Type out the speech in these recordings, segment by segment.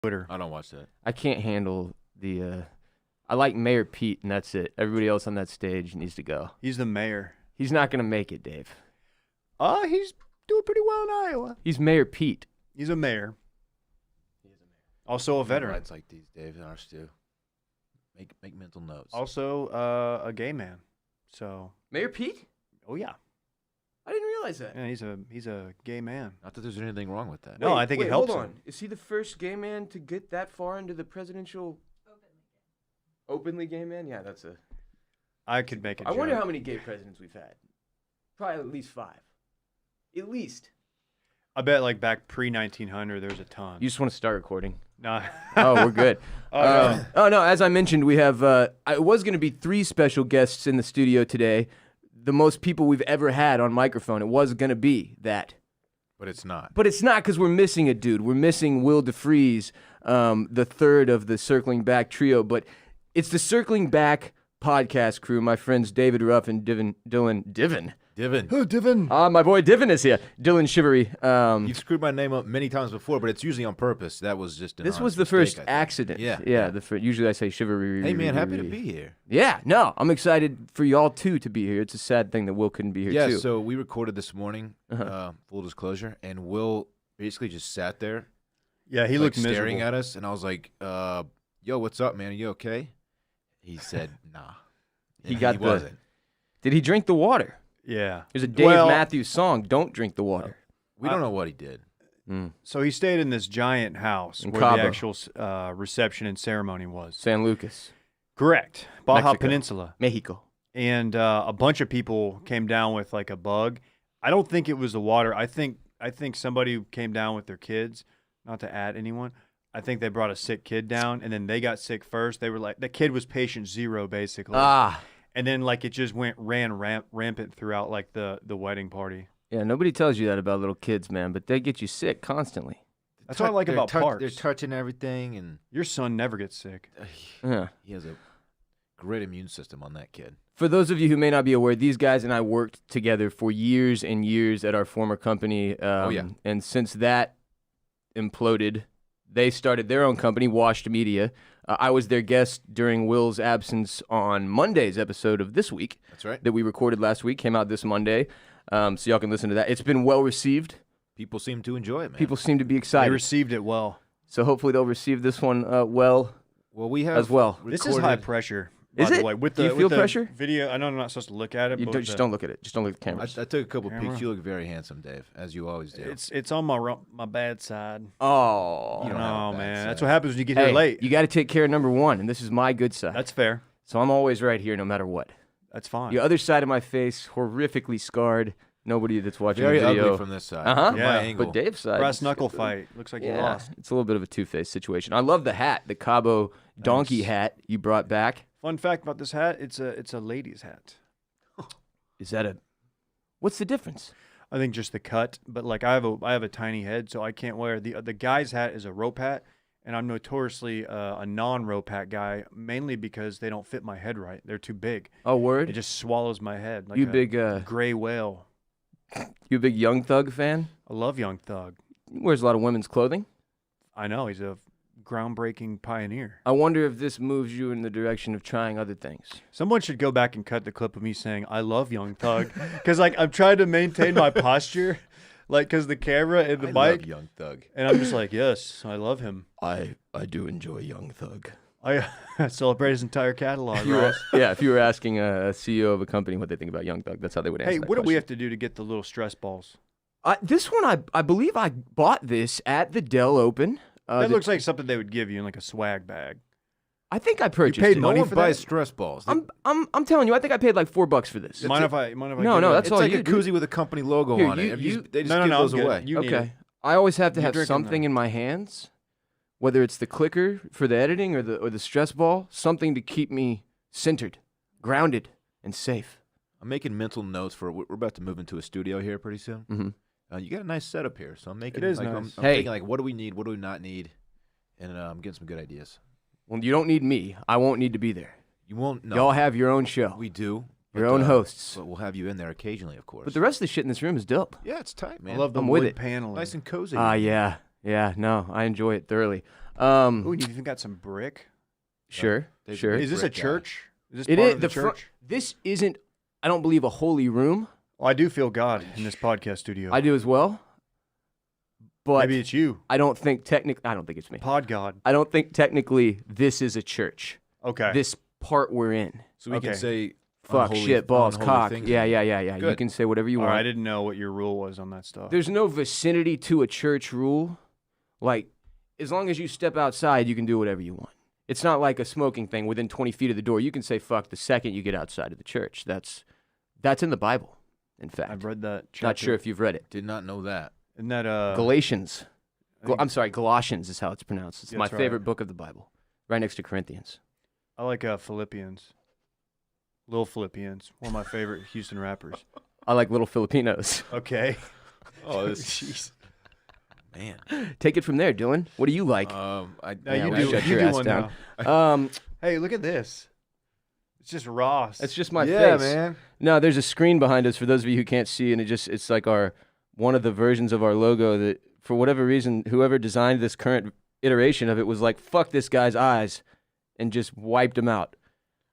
Twitter. I don't watch that. I can't handle the. I like Mayor Pete, and that's it. Everybody else on that stage needs to go. He's the mayor. He's not gonna make it, Dave. He's doing pretty well in Iowa. He's Mayor Pete. He's a mayor. Also a veteran. Rights like these, Dave, and ours too. Make mental notes. Also a gay man. So. Mayor Pete? Oh yeah. I didn't realize that. Yeah, he's a gay man. Not that there's anything wrong with that. No, I think it helps hold on. him. Is he the first gay man to get that far into the presidential? Openly gay man? Yeah, that's a. I could make it. I wonder how many gay presidents we've had. Probably at least 5. At least. I bet like back pre-1900, there's a ton. You just want to start recording? No. Oh, we're good. No. Oh, no, as I mentioned, we have, it was going to be 3 special guests in the studio today. The most people we've ever had on microphone. It was going to be that. But it's not. But it's not because we're missing a dude. We're missing Will DeFreeze, the third of the Circling Back trio. But it's the Circling Back podcast crew. My friends David Ruff and Dillon. Oh, Dillon. My boy Dillon is here. Dillon Cheverere. You've screwed my name up many times before, but it's usually on purpose. That was just an This was honest the first mistake, accident. Yeah. Usually I say Cheverere. Hey, man, happy to be here. Yeah, no, I'm excited for y'all too to be here. It's a sad thing that Will couldn't be here Yeah, too. so we recorded this morning, full disclosure, and Will basically just sat there. Yeah, he looked staring miserable. at us, and I was like, yo, what's up, man? Are you okay? He said, nah. He And wasn't. Did he drink the water? Yeah. There's a Dave Matthews song, Don't Drink the Water. We don't know what he did. So he stayed in this giant house In where Cabo. the actual reception and ceremony was. San Lucas. Correct. Baja Mexico. Peninsula. Mexico. And a bunch of people came down with like a bug. I don't think it was the water. I think somebody came down with their kids, not to add anyone. I think they brought a sick kid down, and then they got sick first. They were like, the kid was patient 0, basically. And then like it just ran rampant throughout like the wedding party. Yeah, nobody tells you that about little kids, man, but they get you sick constantly. That's what I like about parks. They're touching everything, and Your son never gets sick. Yeah. he has a great immune system on that kid. For those of you who may not be aware, these guys and I worked together for years and years at our former company. And since that imploded, they started their own company, Washed Media. I was their guest during Will's absence on Monday's episode of This Week. That's right. That we recorded last week, came out this Monday. So y'all can listen to that. It's been well received. People seem to enjoy it, man. People seem to be They excited. received it well. So hopefully they'll receive this one well we have as well. This is high pressure. Is by it? the way. With Do you the, feel with the pressure? Video. I know I'm not supposed to look at it. You but don't, just don't look at it. Just don't look at the cameras. I took a couple Camera. pictures. You look very handsome, Dave, as you always do. It's on my bad side. Oh. You don't have a Oh bad man, side. that's what happens when you get Hey, here late. you got to take care of number 1, and this is my good side. That's fair. So I'm always right here no matter what. That's fine. The other side of my face, horrifically scarred. Nobody that's watching very the video. ugly from this side. Uh-huh. From Yeah. my angle. But Dave's side. Brass is- knuckle fight. Looks like you Yeah, lost. it's a little bit of a two-faced situation. I love the hat, the Cabo donkey Nice. hat you brought back. Fun fact about this hat: it's a lady's hat. Is that a? What's the difference? I think just the cut, but like I have a tiny head, so I can't wear the guy's hat is a rope hat, and I'm notoriously a non-rope hat guy, mainly because they don't fit my head right. They're too big. Oh, It word. just swallows my head. Like You a big gray whale. you a big Young Thug fan? I love Young Thug. He wears a lot of women's clothing. I know he's a groundbreaking pioneer. I wonder if this moves you in the direction of trying other things. Someone should go back and cut the clip of me saying I love Young Thug, because like I'm trying to maintain my posture, like because the camera and the I mic, love Young Thug. and I'm just like, yes, I love him. I do enjoy Young Thug. I celebrate his entire catalog. If you were- Ross. yeah, if you were asking a CEO of a company what they think about Young Thug, that's how they would answer Hey, that what do we question. have to do to get the little stress balls? This one, I believe I bought this at the Dell Open. That looks like something they would give you in like a swag bag. I think I purchased paid it. No money one for buys that? stress balls. I'm telling you, I think I paid like $4 for this. Mind if I? No, give no, you that's It's all like you a do. koozie with a company logo Here, on it. They just No, give no, those I'm good. away. You need it. Okay. I always have to You're have drinking something that. in my hands, whether it's the clicker for the editing or the stress ball, something to keep me centered, grounded, and safe. I'm making mental notes for. We're about to move into a studio here pretty soon. Mm-hmm. You got a nice setup here, so I'm making. It is like, nice. I'm Hey. thinking like, what do we need? What do we not need? And I'm getting some good ideas. Well, you don't need me. I won't need to be there. You won't know. Y'all have your own show, We do. your but, own hosts. But we'll have you in there occasionally, of course. But the rest of the shit in this room is dope. yeah, it's tight, man. I love the I'm with wood it. paneling. Nice and cozy. Yeah. Yeah, no, I enjoy it thoroughly. Ooh, you even got some brick? Sure. Is this a church? Is this It part is of the church? This isn't, I don't believe, a holy room. Well, I do feel God in this podcast studio. I do as well. But Maybe it's you. I don't think it's me. Pod God. I don't think technically this is a church. Okay. This part we're in. So we can say fuck, shit, balls, cock. Things. Yeah. Good. You can say whatever you want. I didn't know what your rule was on that stuff. There's no vicinity to a church rule. Like, as long as you step outside, you can do whatever you want. It's not like a smoking thing within 20 feet of the door. You can say fuck the second you get outside of the church. That's in the Bible, in fact. I've read that chapter. Not sure if you've read it. Did not know that. Isn't that Galatians. I'm sorry, Galatians is how it's pronounced. It's my favorite book of the Bible, right next to Corinthians. I like Philippians. Lil Philippians, one of my favorite Houston rappers. I like Little Filipinos. Okay. Oh, jeez. Man. Take it from there, Dillon. What do you like? You shut your do ass one down. now. Hey, look at this. It's just Ross. It's just my face. Yeah, man. No, there's a screen behind us for those of you who can't see, and it's like one of the versions of our logo that, for whatever reason, whoever designed this current iteration of it was like, fuck this guy's eyes, and just wiped them out.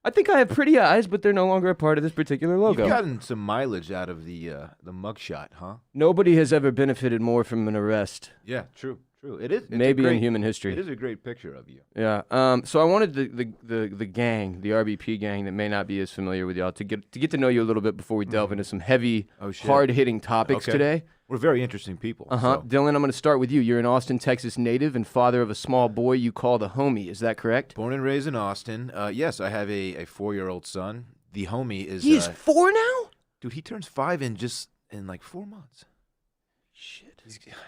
I think I have pretty eyes, but they're no longer a part of this particular logo. You've gotten some mileage out of the mugshot, huh? Nobody has ever benefited more from an arrest. Yeah, true. It is maybe in human history. It is a great picture of you. Yeah. So I wanted the gang, the RBP gang that may not be as familiar with y'all, to get to know you a little bit before we delve into some heavy, hard-hitting topics today. We're very interesting people. So. Dillon, I'm going to start with you. You're an Austin, Texas native and father of a small boy you call the homie. Is that correct? Born and raised in Austin. Yes, I have a 4-year-old son. The homie is... He's 4 now? Dude, he turns 5 in like 4 months. Shit.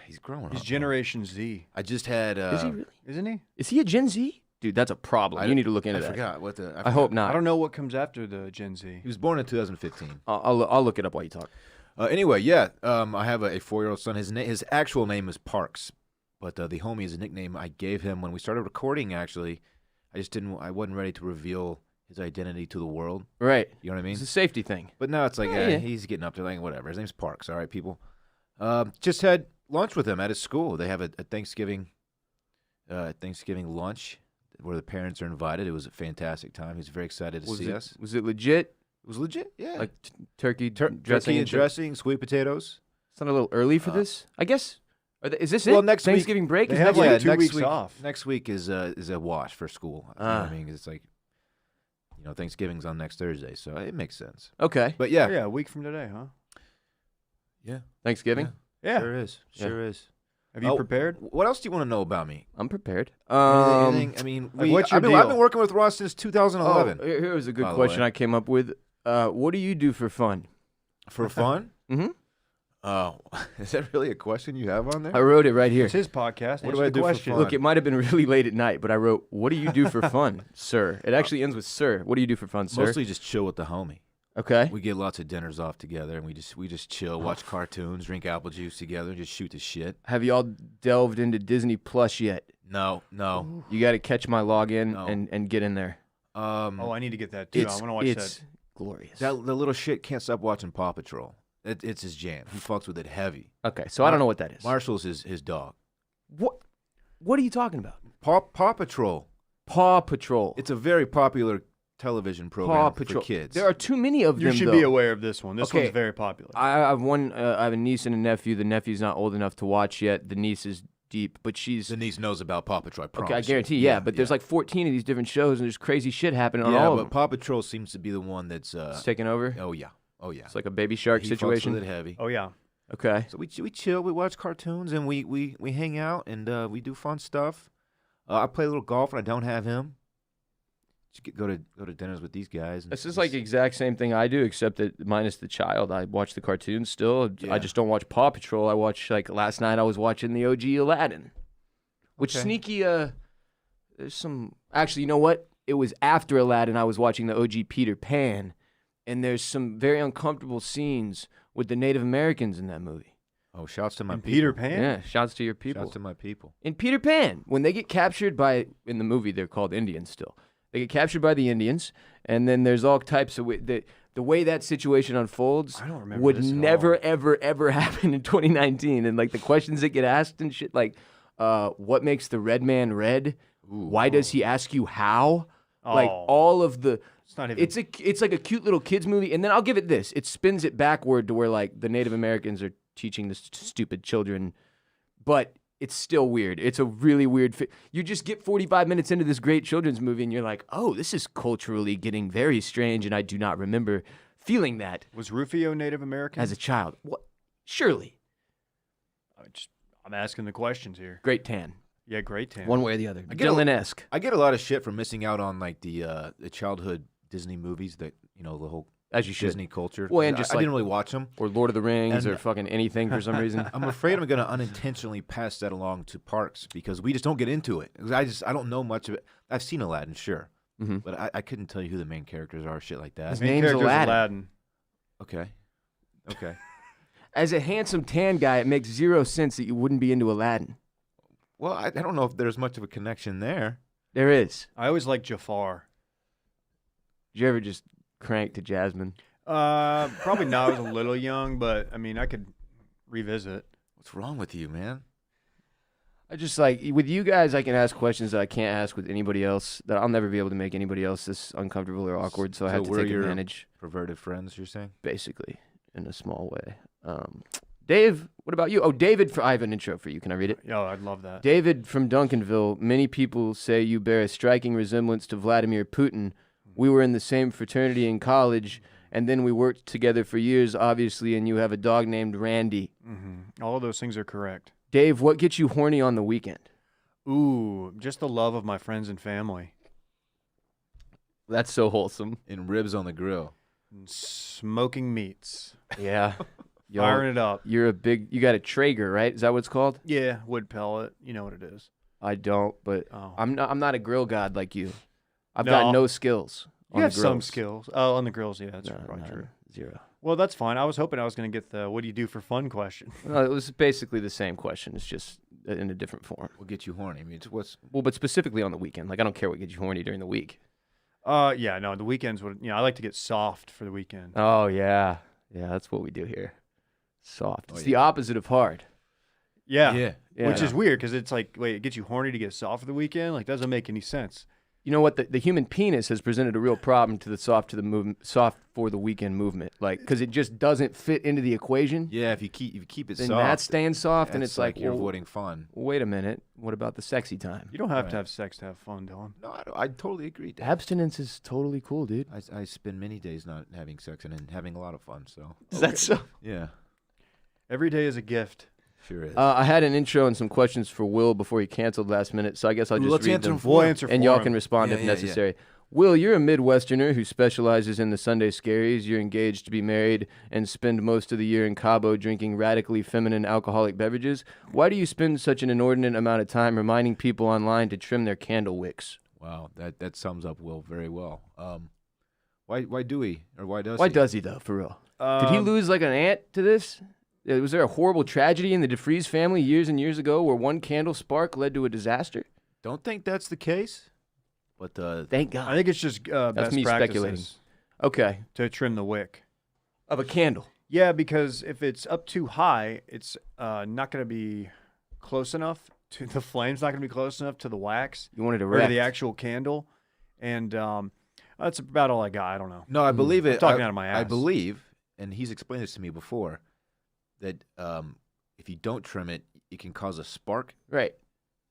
He's growing up. He's Generation Z. I just had... is he really? Isn't he? Is he a Gen Z? Dude, that's a problem. You need to look into that. I forgot what the... I hope not. I don't know what comes after the Gen Z. He was born in 2015. I'll look it up while you talk. Anyway, yeah, I have a 4-year-old son. His actual name is Parks, but the homie is a nickname I gave him when we started recording. Actually, I wasn't ready to reveal his identity to the world. Right. You know what I mean? It's a safety thing. But now it's like he's getting up to like whatever. His name's Parks. All right, people. Just had lunch with him at his school. They have a Thanksgiving lunch where the parents are invited. It was a fantastic time. He's very excited to see us. Was it legit? It was legit, yeah. Like turkey dressing, sweet potatoes. It's not a little early for this, I guess. Is this it? Well, next Thanksgiving break. They is have next like week? 2 weeks off. Next week is a wash for school. You know what I mean, it's like Thanksgiving's on next Thursday, so it makes sense. Okay, but yeah, a week from today, huh? Yeah, Thanksgiving. Yeah, sure is. Have you prepared? What else do you want to know about me? I'm prepared. Anything? I mean, what's your I've been working with Ross since 2011. Here was a good question I came up with. What do you do for fun? For fun? Mm-hmm. Oh, is that really a question you have on there? I wrote it right here. It's his podcast. What do I do for fun? Look, it might have been really late at night, but I wrote, "What do you do for fun, sir?" It actually ends with "sir." What do you do for fun, sir? Mostly just chill with the homie. Okay. We get lots of dinners off together, and we just chill, watch cartoons, drink apple juice together, and just shoot the shit. Have y'all delved into Disney Plus yet? No. You got to catch my login and get in there. I need to get that too. I want to watch that. It's glorious. The little shit can't stop watching Paw Patrol. It's his jam. He fucks with it heavy. Okay, so I don't know what that is. Marshall's his dog. What are you talking about? Paw Patrol. Paw Patrol. It's a very popular television program for kids. There are too many of them. You should be aware of this one. This one's very popular. I have a niece and a nephew. The nephew's not old enough to watch yet. The niece is deep, but the niece knows about Paw Patrol. I promise. Okay, I guarantee. Yeah, but there's like 14 of these different shows, and there's crazy shit happening on all of them. Yeah, but Paw Patrol seems to be the one that's it's taking over. Oh yeah. It's like a Baby Shark situation. Fucks with it heavy. Oh yeah. Okay. So we chill. We watch cartoons and we hang out and we do fun stuff. I play a little golf and I don't have him. Just go to dinners with these guys. This is like the exact same thing I do, except that minus the child. I watch the cartoons still. Yeah. I just don't watch Paw Patrol. I watch, like last night I was watching the OG Aladdin. Which sneaky, there's some, actually, you know what? It was after Aladdin I was watching the OG Peter Pan, and there's some very uncomfortable scenes with the Native Americans in that movie. Oh, shouts to my people. Peter Pan? Yeah, shouts to your people. Shouts to my people. In Peter Pan, when they get captured in the movie, they're called Indians still. They get captured by the Indians, and then there's all types of the way that situation unfolds I don't remember would this at never, all. ever, ever happen in 2019. And like the questions that get asked and shit, like What makes the red man red? Ooh. Why does he ask you how? Oh. Like all of the. It's not even. It's like a cute little kids movie, and then I'll give it this: it spins it backward to where like the Native Americans are teaching the stupid children, but it's still weird. It's a really weird. You just get 45 minutes into this great children's movie, and you're like, oh, this is culturally getting very strange, and I do not remember feeling that. Was Rufio Native American? As a child. What? Surely. I'm asking the questions here. Great tan. Yeah, great tan. One way or the other. I Dillon-esque. get a lot of shit for missing out on like the childhood Disney movies that the whole As you should. Disney culture. Well, and just I didn't really watch them. Or Lord of the Rings And- or fucking anything for some reason. I'm afraid I'm going to unintentionally pass that along to Parks because we just don't get into it. I don't know much of it. I've seen Aladdin, sure, but I couldn't tell you who the main characters are, shit like that. His Main name's character's Aladdin. Okay. As a handsome tan guy, it makes zero sense that you wouldn't be into Aladdin. Well, I don't know if there's much of a connection there. There is. I always liked Jafar. Did you ever just crank to Jasmine? Probably not. I was a little young, but I mean, I could revisit. What's wrong with you, man? I just like, with you guys, I can ask questions that I can't ask with anybody else, that I'll never be able to make anybody else this uncomfortable or awkward, so I have to we're take your advantage. Perverted friends, you're saying? Basically, in a small way. Dave, what about you? Oh, David, I have an intro for you. Can I read it? Yeah, I'd love that. David from Duncanville. Many people say you bear a striking resemblance to Vladimir Putin. We were in the same fraternity in college, and then we worked together for years, obviously, and you have a dog named Randy. Mm-hmm. All of those things are correct. Dave, what gets you horny on the weekend? Ooh, just the love of my friends and family. That's so wholesome. And ribs on the grill. And smoking meats. Yeah. Firing it up. You got a Traeger, right? Is that what it's called? Yeah, wood pellet. You know what it is. I don't, but Oh. I'm not a grill god like you. I've got no skills. You have some grills. skills. Oh, on the grills, yeah, that's probably None. true. Zero. Well, that's fine. I was hoping I was going to get the what do you do for fun question. No, it was basically the same question. It's just in a different form. What gets you horny? I mean, what's Well, but specifically on the weekend. Like, I don't care what gets you horny during the week. Yeah, no, the weekends would, I like to get soft for the weekend. Oh, yeah. Yeah, that's what we do here. Soft. Oh, It's yeah. the opposite of hard. Yeah. Yeah. Which is weird because it's like, wait, it gets you horny to get soft for the weekend? Like, doesn't make any sense. You know what? The human penis has presented a real problem to the soft for the weekend movement. Like, because it just doesn't fit into the equation. Yeah, if you keep it Then soft, that's staying soft, and that's it's like, you're well, avoiding fun. wait a minute. What about the sexy time? You don't have Right. to have sex to have fun, Dillon. No, I totally agree. Dad. Abstinence is totally cool, dude. I spend many days not having sex and having a lot of fun. So Is that so? yeah, Every day is a gift. sure is. I had an intro and some questions for Will before he canceled last minute, so I guess I'll just Let's read answer them. them We'll answer And for y'all him. can respond Yeah, if yeah, yeah. necessary. Will, you're a Midwesterner who specializes in the Sunday scaries. You're engaged to be married and spend most of the year in Cabo drinking radically feminine alcoholic beverages. Why do you spend such an inordinate amount of time reminding people online to trim their candle wicks? Wow, that sums up Will very well. Why do he or why does Why he? does he, though, for real? Did he lose like an aunt to this? Was there a horrible tragedy in the DeFries family years and years ago where one candle spark led to a disaster? Don't think that's the case. But Thank God. I think it's just best me practices speculating. Okay. to trim the wick. Of a candle. Yeah, because if it's up too high, it's not going to be close enough to the flame's not going to be close enough to the wax You wanted to or to wreck. the actual candle. And that's about all I got. I don't know. no, I believe it. I'm talking out of my ass. I believe, and he's explained this to me before, that if you don't trim it, it can cause a spark, Right.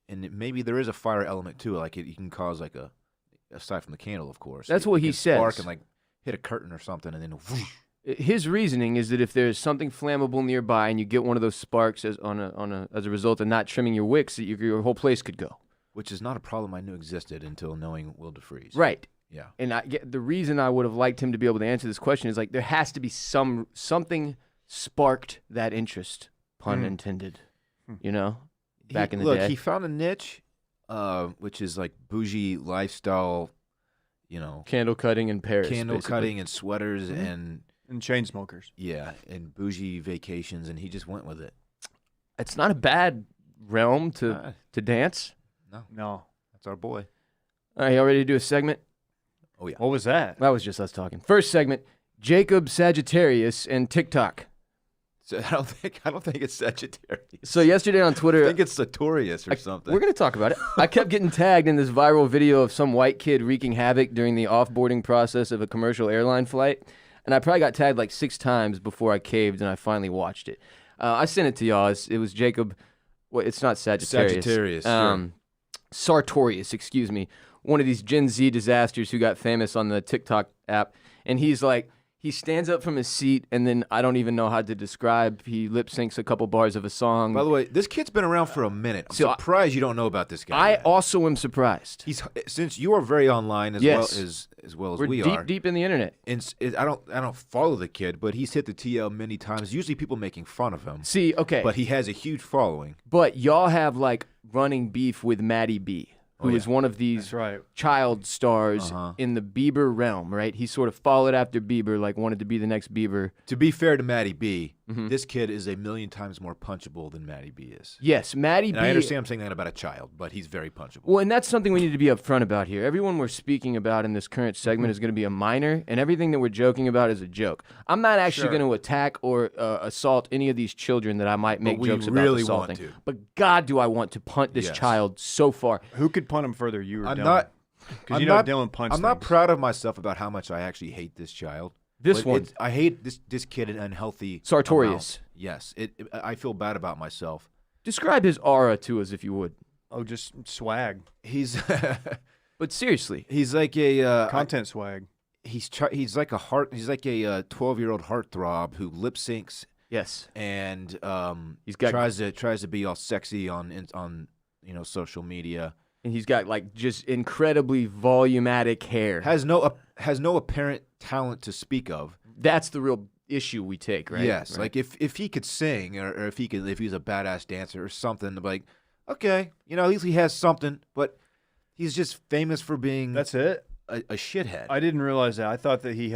and maybe there is a fire element to it. Like it can cause like aside from the candle, of course. That's it what he can spark says. and like hit a curtain or something, and then whoosh. His reasoning is that if there's something flammable nearby and you get one of those sparks as a result of not trimming your wicks, that your whole place could go. Which is not a problem I knew existed until knowing Will DeFries. Right. Yeah. And the reason I would have liked him to be able to answer this question is like there has to be something sparked that interest, pun intended. You know, back in the day. Look, he found a niche, which is like bougie lifestyle, Candle cutting in Paris. candle basically. cutting and sweaters and And chain smokers. and bougie vacations, and he just went with it. It's not a bad realm to dance. No. That's our boy. All right, y'all ready to do a segment? Oh yeah. What was that? That was just us talking. First segment, Jacob Sagittarius and TikTok. So I don't think it's Sagittarius. So yesterday on Twitter, I think it's Sartorius or something. We're going to talk about it. I kept getting tagged in this viral video of some white kid wreaking havoc during the offboarding process of a commercial airline flight. And I probably got tagged like 6 times before I caved and I finally watched it. I sent it to y'all. It was Jacob. Well, it's not Sagittarius. Sagittarius. Sure. Sartorius, excuse me. One of these Gen Z disasters who got famous on the TikTok app. And he's like, he stands up from his seat, and then I don't even know how to describe. He lip syncs a couple bars of a song. By the way, this kid's been around for a minute. I'm surprised you don't know about this guy. I also am surprised. Since you are very online as well as we are. We're deep in the internet. And I don't follow the kid, but he's hit the TL many times. Usually people making fun of him. See, okay. But he has a huge following. But y'all have like running beef with Maddie B, who is one of these child stars in the Bieber realm, right? He sort of followed after Bieber, like wanted to be the next Bieber. To be fair to Maddie B, this kid is a million times more punchable than Maddie B is. Yes, Maddie B. I understand I'm saying that about a child, but he's very punchable. Well, and that's something we need to be upfront about here. Everyone we're speaking about in this current segment is going to be a minor, and everything that we're joking about is a joke. I'm not actually going to attack or assault any of these children that I might make jokes about assaulting. Want to. But God, do I want to punt this child so far. Who could punt him further, you or Dillon? Because Dillon punched I'm not proud of myself about how much I actually hate this child. I hate this kid an unhealthy Sartorius. amount. Yes, I feel bad about myself. Describe his aura to us, if you would. Oh, just swag. He's But seriously, he's like a content swag. He's like a 12-year-old heartthrob who lip syncs. Yes, and tries to be all sexy on social media. And he's got like just incredibly volumatic hair. Has no apparent talent to speak of. That's the real issue we take, right? Yes, right. like if he could sing or if he's a badass dancer or something, like okay, at least he has something. But he's just famous for being that's it a shithead. I didn't realize that. I thought that he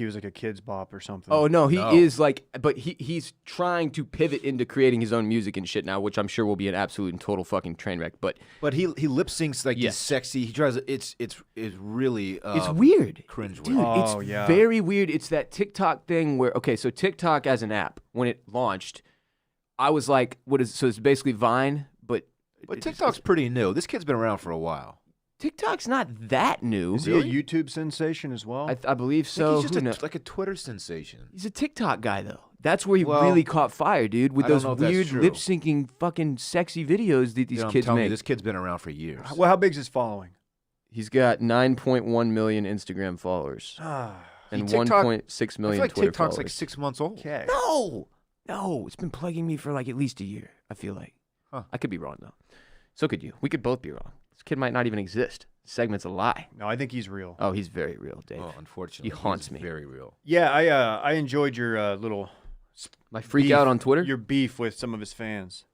was like a kid's bop or something. Oh no, he is like, but he's trying to pivot into creating his own music and shit now, which I'm sure will be an absolute and total fucking train wreck. But he lip syncs like this sexy. He tries. It's really it's weird, cringe. Dude, it's very weird. It's that TikTok thing where so TikTok as an app when it launched, I was like, so it's basically Vine, but TikTok's pretty new. This kid's been around for a while. TikTok's not that new. Is he a YouTube sensation as well? I believe so. He's just like a Twitter sensation. He's a TikTok guy, though. That's where he really caught fire, dude, with those weird lip-syncing fucking sexy videos that these kids make. This kid's been around for years. Well, how big's his following? He's got 9.1 million Instagram followers and 1.6 million Twitter TikTok's followers. like 6 months old. Okay. No, it's been plaguing me for like at least a year, I feel like. I could be wrong, though. So could you. We could both be wrong. This kid might not even exist. This segment's a lie. No, I think he's real. Oh, he's very real, Dave. Oh, unfortunately, he haunts me. Very real. Yeah, I enjoyed your little my freak out on Twitter. Your beef with some of his fans.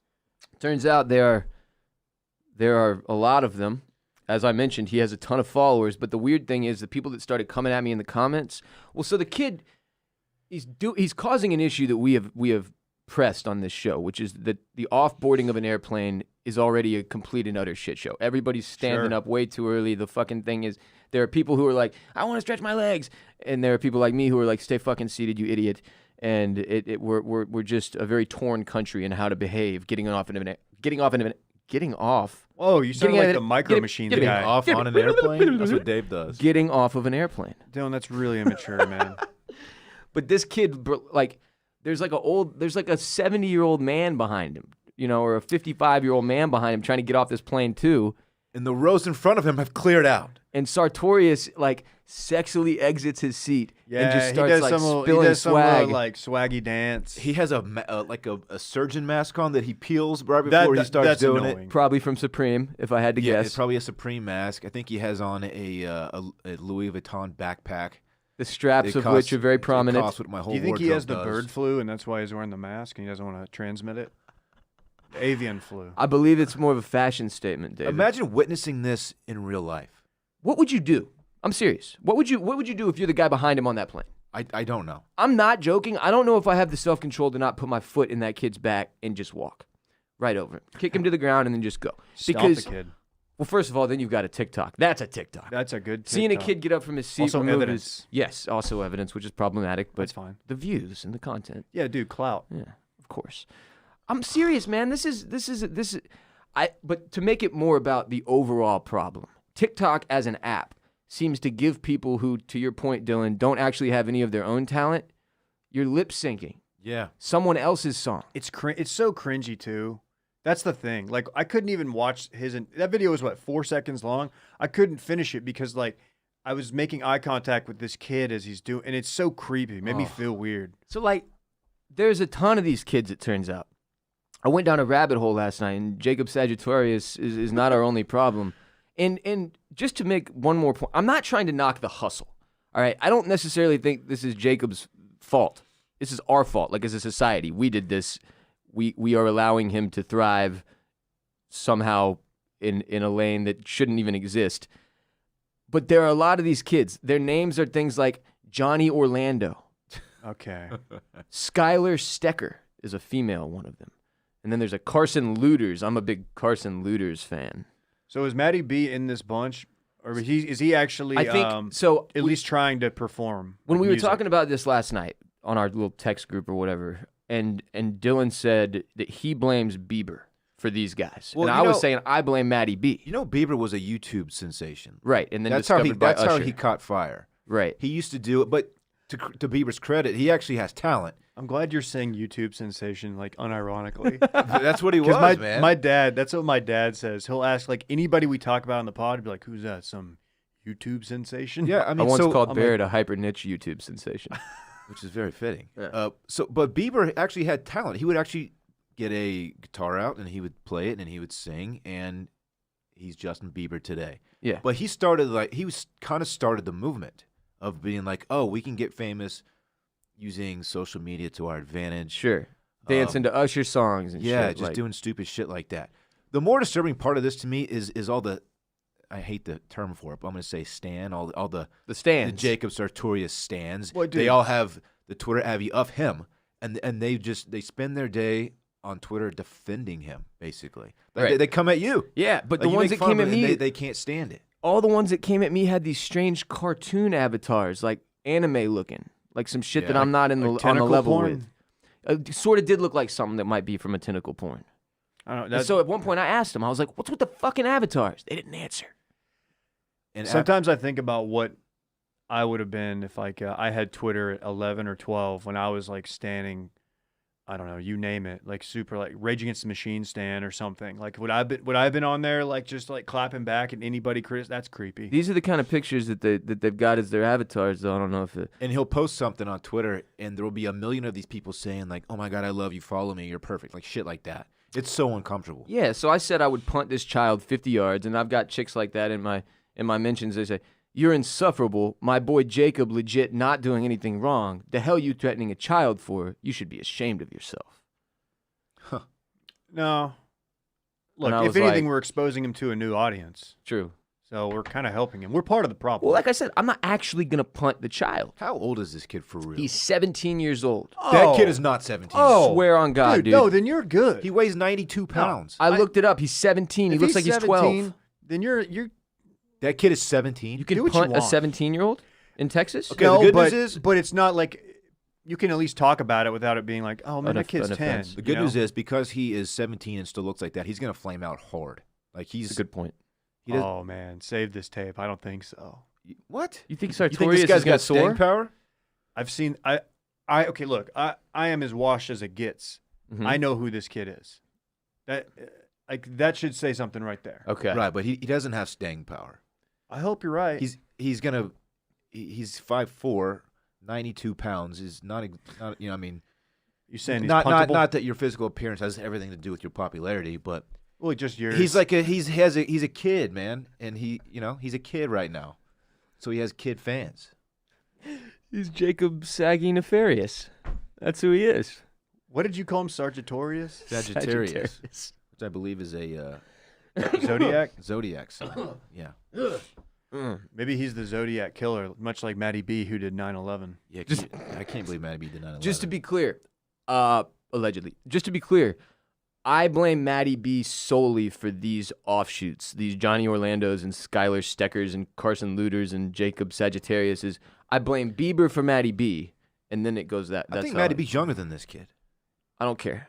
Turns out there are a lot of them. As I mentioned, he has a ton of followers. But the weird thing is the people that started coming at me in the comments. Well, so the kid, he's causing an issue that we have pressed on this show, which is that the offboarding of an airplane is already a complete and utter shit show. Everybody's standing up way too early. The fucking thing is, there are people who are like, I want to stretch my legs, and there are people like me who are like, stay fucking seated, you idiot. And we're just a very torn country in how to behave. Getting off. Oh, you sound like the Micro Machine guy. Getting off on an airplane. That's what Dave does. Getting off of an airplane. Dillon, that's really immature, man. But this kid, like, there's like a 70-year-old man behind him, or a 55-year-old man behind him trying to get off this plane too. And the rows in front of him have cleared out. And Sartorius like sexily exits his seat and just starts like spilling swag. Some like swaggy dance. He has a surgeon mask on that he peels right before he starts doing annoying. it. Probably from Supreme, if I had to guess. It's probably a Supreme mask. I think he has on a Louis Vuitton backpack. The straps of which are very prominent. Do you think he has the bird flu and that's why he's wearing the mask and he doesn't want to transmit it? The avian flu. I believe it's more of a fashion statement, David. Imagine witnessing this in real life. What would you do? I'm serious. What would you do if you're the guy behind him on that plane? I don't know. I'm not joking. I don't know if I have the self-control to not put my foot in that kid's back and just walk right over him. Kick him to the ground and then just go. Stomp the kid. Well, first of all, then you've got a TikTok. That's a TikTok. That's a good TikTok. Seeing a kid get up from his seat. Also evidence. Yes, also evidence, which is problematic, but that's fine. The views and the content. Yeah, dude, clout. Yeah, of course. I'm serious, man. But to make it more about the overall problem, TikTok as an app seems to give people who, to your point, Dillon, don't actually have any of their own talent, you're lip syncing. Yeah. Someone else's song. It's so cringy too. That's the thing. Like, I couldn't even watch that video was 4 seconds long. I couldn't finish it because like I was making eye contact with this kid as he's doing, and it's so creepy. It made me feel weird. So like, there's a ton of these kids, it turns out. I went down a rabbit hole last night, and Jacob Sartorius is not our only problem. And just to make one more point, I'm not trying to knock the hustle. All right, I don't necessarily think this is Jacob's fault. This is our fault. Like, as a society, we did this. We are allowing him to thrive somehow in a lane that shouldn't even exist. But there are a lot of these kids. Their names are things like Johnny Orlando. Okay. Skylar Stecker is a female, one of them. And then there's a Carson Looters. I'm a big Carson Looters fan. So is Matty B in this bunch? Or is he actually I think, so at least trying to perform? When we were music? talking about this last night on our little text group or whatever, and Dillon said that he blames Bieber for these guys. Well, and I was saying I blame Matty B. You know, Bieber was a YouTube sensation. Right, and then that's how Usher. he caught fire. Right. He used to do it, but to Bieber's credit, he actually has talent. I'm glad you're saying YouTube sensation, like, unironically. That's what he was, man. My dad, that's what my dad says. He'll ask, like, anybody we talk about on the pod, he'd be like, who's that? Some YouTube sensation? Yeah, I mean, I once called Barrett a hyper niche YouTube sensation. Which is very fitting. Yeah. But Bieber actually had talent. He would actually get a guitar out, and he would play it, and he would sing, and he's Justin Bieber today. Yeah. But he kind of started the movement of being like, oh, we can get famous using social media to our advantage. Sure. Dancing to Usher songs and shit. Just doing stupid shit like that. The more disturbing part of this to me is all the, I hate the term for it, but I'm going to say stan, all the stands. The Jacob Sartorius stands. Well, they all have the Twitter Abbey of him, and they spend their day on Twitter defending him, basically. Like right. They come at you. Yeah, but like the ones that came at me, they can't stand it. All the ones that came at me had these strange cartoon avatars, like anime looking, like some shit that I'm not on the level porn? with. It sort of did look like something that might be from a tentacle porn. I don't know. So at one point I asked them, I was like, what's with the fucking avatars? They didn't answer. And sometimes I think about what I would have been if like I had Twitter at 11 or 12 when I was like standing, I don't know, you name it, like super like Rage Against the Machine stan or something. Like would I have been on there like just like clapping back at anybody that's creepy. These are the kind of pictures that they've got as their avatars, though. I don't know if it... And he'll post something on Twitter, and there will be a million of these people saying like, "Oh my God, I love you, follow me, you're perfect," like shit like that. It's so uncomfortable. Yeah, so I said I would punt this child 50 yards, and I've got chicks like that in my mentions. They say, "You're insufferable. My boy Jacob legit not doing anything wrong. The hell you threatening a child for? You should be ashamed of yourself." Huh. No. Look, And I if was anything, like- we're exposing him to a new audience. True. So we're kind of helping him. We're part of the problem. Well, like I said, I'm not actually going to punt the child. How old is this kid for real? He's 17 years old. That kid is not 17. Oh. Swear on God, dude. No, then you're good. He weighs 92 pounds. I looked it up. He's 17. He If looks like he's 12. Then you're That kid is 17. You do can what you punt a want. 17-year-old in Texas? Okay, the good but, news is- but it's not like you can at least talk about it without it being like, oh man, that kid's an 10. offense. The good news is because he is 17 and still looks like that, he's going to flame out hard. Like he's That's a good point. He does, oh man, save this tape. I don't think so. what? You think You think Sartorius this guy's is going got to soar? staying power? I've seen okay, look, I am as washed as it gets. Mhm. I know who this kid is. That should say something right there. Okay. Right, but he doesn't have staying power. I hope you're right. He's 5'4", 92 pounds. Is not you know, I mean, you saying he's not puntable? that your physical appearance has everything to do with your popularity, but Well, just yours. he's like he's a kid, man, and he's a kid right now, so he has kid fans. He's Jacob Saggy Nefarious. That's who he is. What did you call him? Sagittarius? Sagittarius, which I believe is a Zodiac? zodiac sign. Yeah, Maybe he's the Zodiac killer, much like Matty B, who did 9/11. yeah. I can't believe Matty B did 9/11. Just to be clear, allegedly. Just to be clear, I blame Maddie B solely for these offshoots, these Johnny Orlandos and Skylar Steckers and Carson Looters and Jacob Sagittariuses. I blame Bieber for Maddie B, and then it goes that. I think Maddie B's younger than this kid. I don't care.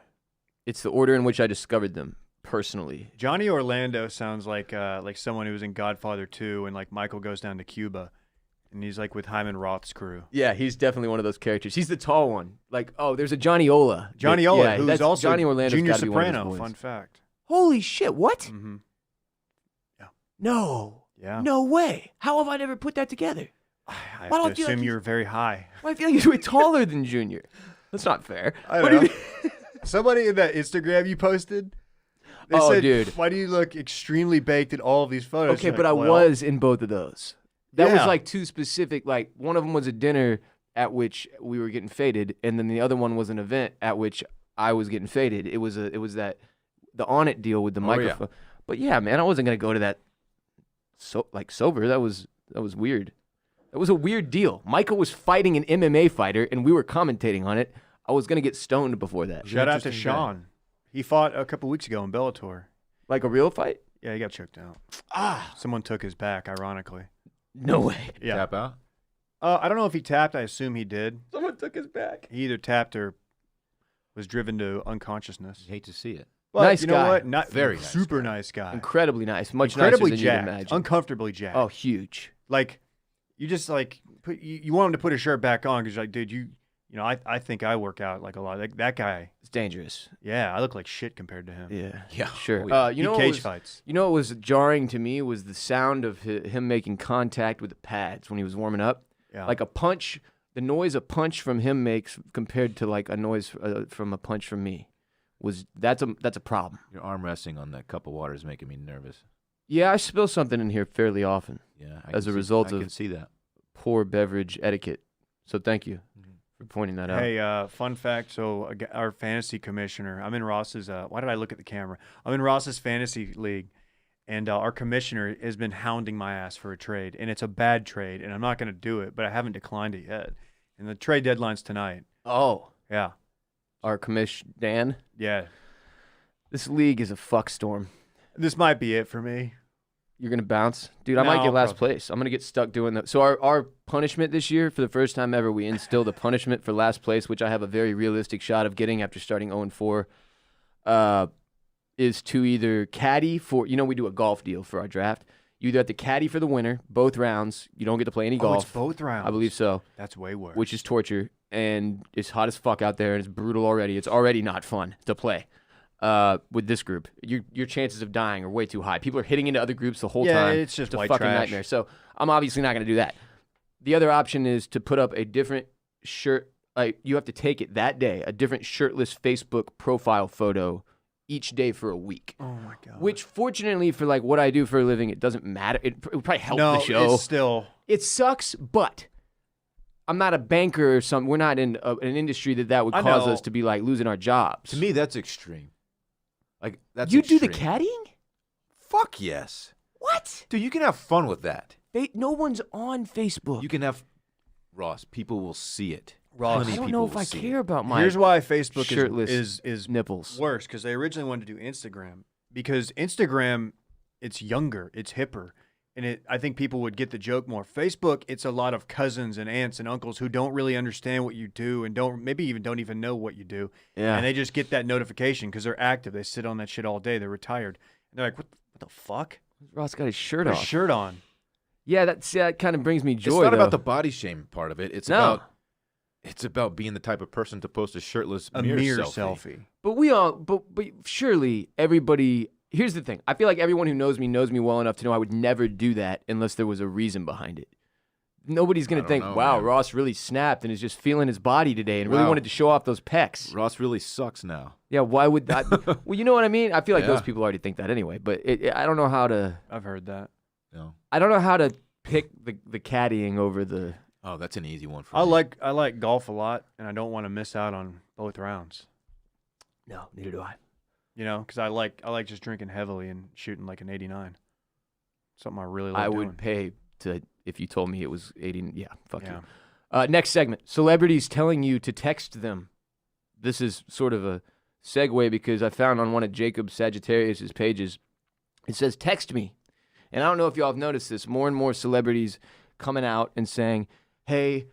It's the order in which I discovered them personally. Johnny Orlando sounds like someone who was in Godfather 2 and like Michael goes down to Cuba. And he's like with Hyman Roth's crew. Yeah, he's definitely one of those characters. He's the tall one. Like, oh, there's a Johnny Ola. Johnny Ola, yeah, who's also Johnny Orlando's Junior gotta be one of Soprano. his boys. Fun fact. Holy shit! What? Mm-hmm. Yeah. No. Yeah. No way. How have I never put that together? I Why have do I to feel assume like you're very high. Why do I feel like he's way taller than Junior? That's not fair. I What don't do know. you mean? Somebody in that Instagram you posted, they Oh, said, dude. why do you look extremely baked in all of these photos? Okay, You're but like, I well, was in both of those. That was Yeah. like too specific. Like one of them was a dinner at which we were getting faded, and then the other one was an event at which I was getting faded. It was that the On It deal with the microphone. Yeah. But yeah, man, I wasn't gonna go to that sober. That was weird. That was a weird deal. Michael was fighting an MMA fighter, and we were commentating on it. I was gonna get stoned before that. Shout out to Interesting guy. Sean. He fought a couple weeks ago in Bellator. Like a real fight? Yeah, he got choked out. Ah, Someone took his back, ironically. no way. Yeah. Tap out. I don't know if he tapped. I assume he did. Someone took his back. He either tapped or was driven to unconsciousness. You hate to see it. But Nice you know guy. what? Not Very nice super guy. nice guy. Incredibly nice. Much Incredibly nicer than jacked. you'd imagine. Uncomfortably jacked. Oh, huge. Like you just like you want him to put his shirt back on because you're like, dude, you know, I think I work out like a lot. Like that guy. It's dangerous. Yeah, I look like shit compared to him. Yeah. Yeah. Sure. Oh, yeah. You He know what cage was, fights. You know what was jarring to me was the sound of him making contact with the pads when he was warming up. Yeah. Like a punch, the noise a punch from him makes compared to like a noise from a punch from me that's a problem. Your arm resting on that cup of water is making me nervous. Yeah, I spill something in here fairly often Yeah. as a result I of can see that. poor beverage etiquette. So thank you for pointing that out. Hey, fun fact. So our fantasy commissioner, I'm in Ross's. Why did I look at the camera? I'm in Ross's fantasy league, and our commissioner has been hounding my ass for a trade, and it's a bad trade, and I'm not going to do it, but I haven't declined it yet. And the trade deadline's tonight. Oh, Yeah, our commish Dan. yeah. This league is a fuck storm. This might be it for me. You're gonna bounce, dude. I might No, get last probably. place. I'm gonna get stuck doing that. So our punishment this year, for the first time ever, we instilled a punishment for last place, which I have a very realistic shot of getting after starting 0-4. Is to either caddy for, you know, we do a golf deal for our draft. You either have to caddy for the winner, both rounds. You don't get to play any Oh, golf. it's both rounds. I believe so, That's way worse. which is torture, and it's hot as fuck out there, and it's brutal already. It's already not fun to play. With this group, your chances of dying are way too high. People are hitting into other groups the whole time. it's just a white fucking trash. nightmare. So I'm obviously not going to do that. The other option is to put up a different shirt. Like you have to take it that day, a different shirtless Facebook profile photo each day for a week. Oh my god. Which, fortunately, for like what I do for a living, it doesn't matter. It would probably help no, the show. it's still. It sucks, but I'm not a banker or something. We're not in an industry that would I cause know. us to be like losing our jobs. To me, that's extreme. Like that's you do the extreme. caddying? Fuck yes, What? dude. You can have fun with that. No one's on Facebook. You can have Ross. People will see it. Ross, Plenty I of don't people know if will I see care it. about my Here's why Facebook shirtless is nipples. worse, because they originally wanted to do Instagram, because Instagram, it's younger, it's hipper, and I think people would get the joke more. Facebook, it's a lot of cousins and aunts and uncles who don't really understand what you do and don't even know what you do, Yeah. and they just get that notification because they're active. They sit on that shit all day. They're retired, and they're like, what the fuck? Ross got his shirt Put a off. shirt on. Yeah, that kind of brings me joy. It's not though. about the body shame part of it. It's about being the type of person to post a shirtless A mirror mirror selfie. but surely everybody. Here's the thing. I feel like everyone who knows me well enough to know I would never do that unless there was a reason behind it. Nobody's gonna I don't think, know, "Wow, man. Ross really snapped and is just feeling his body today and really Wow. wanted to show off those pecs." Ross really sucks now. Yeah, why would that? Well, you know what I mean. I feel like those Yeah. people already think that anyway. But I don't know how to. I've heard that. No. I don't know how to pick the caddying over the. Oh, that's an easy one for I me. like golf a lot, and I don't want to miss out on both rounds. No, neither do I. You know, because I like just drinking heavily and shooting like an 89. Something I really love I doing. would pay to if you told me it was 80. Yeah, fuck Yeah. you. Next segment: celebrities telling you to text them. This is sort of a segue because I found on one of Jacob Sagittarius's pages, it says, text me. And I don't know if y'all have noticed this, more and more celebrities coming out and saying, hey,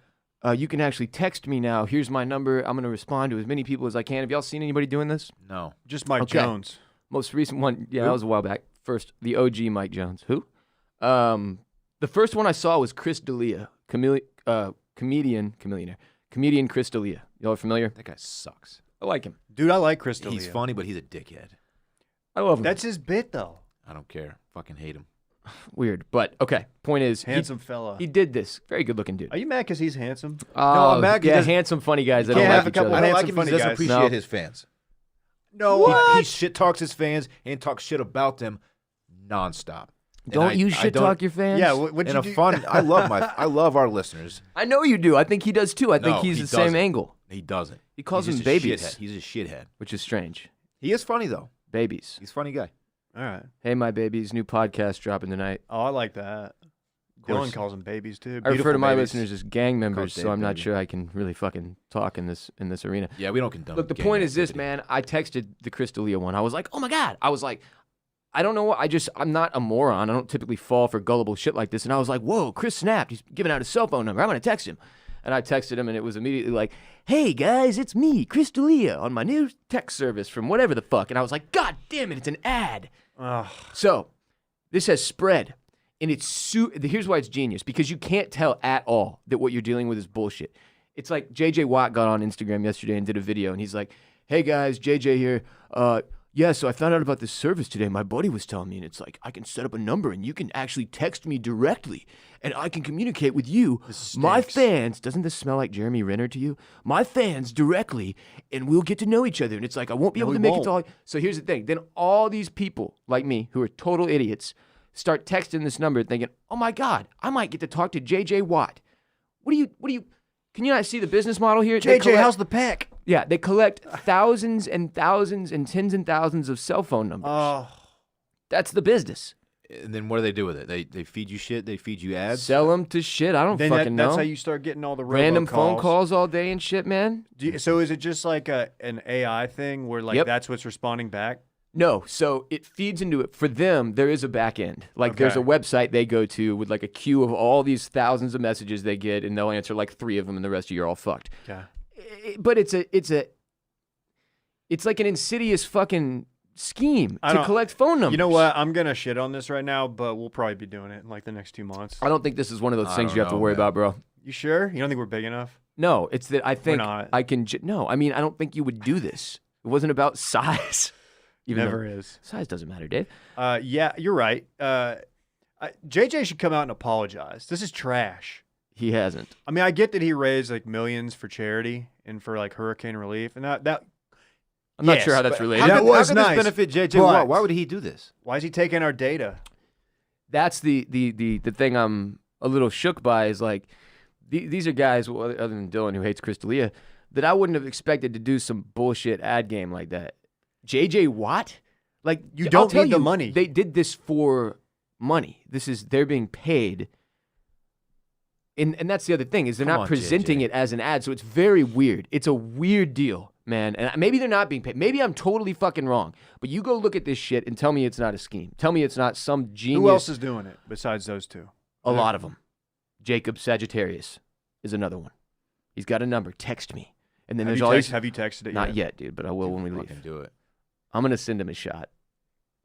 you can actually text me now. Here's my number. I'm going to respond to as many people as I can. Have y'all seen anybody doing this? No. Just Mike Jones. Most recent one, that was a while back. First, the OG Mike Jones. Who? The first one I saw was Chris D'Elia, comedian Chris D'Elia. Y'all are familiar? That guy sucks. I like him. Dude, I like Chris D'Elia. He's funny, but he's a dickhead. I love him. That's his bit, though. I don't care. Fucking hate him. Weird, but okay. Point is, handsome fella. He did this. Very good looking dude. Are you mad because he's handsome? No, I'm mad. Yeah, handsome, funny guys that don't like each other. I don't like him. He doesn't appreciate his fans. No, he shit talks his fans and talks shit about them nonstop. Don't you shit talk your fans? Yeah, what'd you do? Fun. I love our listeners. I know you do. I think he does too. I think he's the same angle. He doesn't. He calls them babies. He's a shithead. Which is strange. He is funny though. Babies. He's a funny guy. All right. Hey, my babies, new podcast dropping tonight. Oh, I like that. Dillon calls them babies too. I refer to my listeners as gang members, so I'm not sure I can really fucking talk in this arena. Yeah, we don't condone. Look, the point is this, man. I texted the Chris D'Elia one. I was like, oh my God. I was like, I don't know what. I'm not a moron. I don't typically fall for gullible shit like this. And I was like, whoa, Chris snapped. He's giving out his cell phone number. I'm going to text him. And I texted him, and it was immediately like, hey, guys, it's me, Chris D'Elia, on my new text service from whatever the fuck. And I was like, God damn it, it's an ad. So this has spread. And here's why it's genius. Because you can't tell at all that what you're dealing with is bullshit. It's like J.J. Watt got on Instagram yesterday and did a video, and he's like, hey, guys, J.J. here. Yeah, so I found out about this service today. My buddy was telling me, and it's like, I can set up a number, and you can actually text me directly, and I can communicate with you, my fans. Doesn't this smell like Jeremy Renner to you? My fans directly, and we'll get to know each other. And it's like, I won't be able to make it to all. So here's the thing. Then all these people like me who are total idiots start texting this number thinking, oh, my God, I might get to talk to J.J. Watt. What do you, can you not see the business model here? JJ, how's the pack? Yeah, they collect thousands and thousands and tens and thousands of cell phone numbers. Oh. That's the business. And then what do they do with it? They feed you shit? They feed you ads? Sell them to shit? I don't fucking know. That's how you start getting all the random phone calls all day and shit, man. So is it just like an AI thing where that's what's responding back? No, so it feeds into it. For them, there is a back end. Like there's a website they go to with like a queue of all these thousands of messages they get, and they'll answer like 3 of them, and the rest of you are all fucked. Yeah. But it's like an insidious fucking scheme to collect phone numbers. You know what? I'm gonna shit on this right now, but we'll probably be doing it in like the next 2 months. I don't think this is one of those things you have to worry about, bro. You sure? You don't think we're big enough? No, it's that I think I can. No, I mean I don't think you would do this. It wasn't about size. Never is. Size doesn't matter, Dave. Yeah, you're right. JJ should come out and apologize. This is trash. He hasn't. I mean, I get that he raised like millions for charity and for like hurricane relief, and that. I'm not sure how that's related. How could this benefit JJ Watt? Why would he do this? Why is he taking our data? That's the thing I'm a little shook by is like these are guys other than Dillon who hates Chris D'Elia that I wouldn't have expected to do some bullshit ad game like that. JJ Watt? Like you don't need the money. They did this for money. They're being paid. And that's the other thing is they're not presenting it as an ad, so it's very weird. It's a weird deal, man. And maybe they're not being paid. Maybe I'm totally fucking wrong. But you go look at this shit and tell me it's not a scheme. Tell me it's not some genius. Who else is doing it besides those two? A lot of them. Jacob Sagittarius is another one. He's got a number. Text me. And then there's always. Have you texted it? Not yet, dude. But I will when we leave. Do it. I'm gonna send him a shot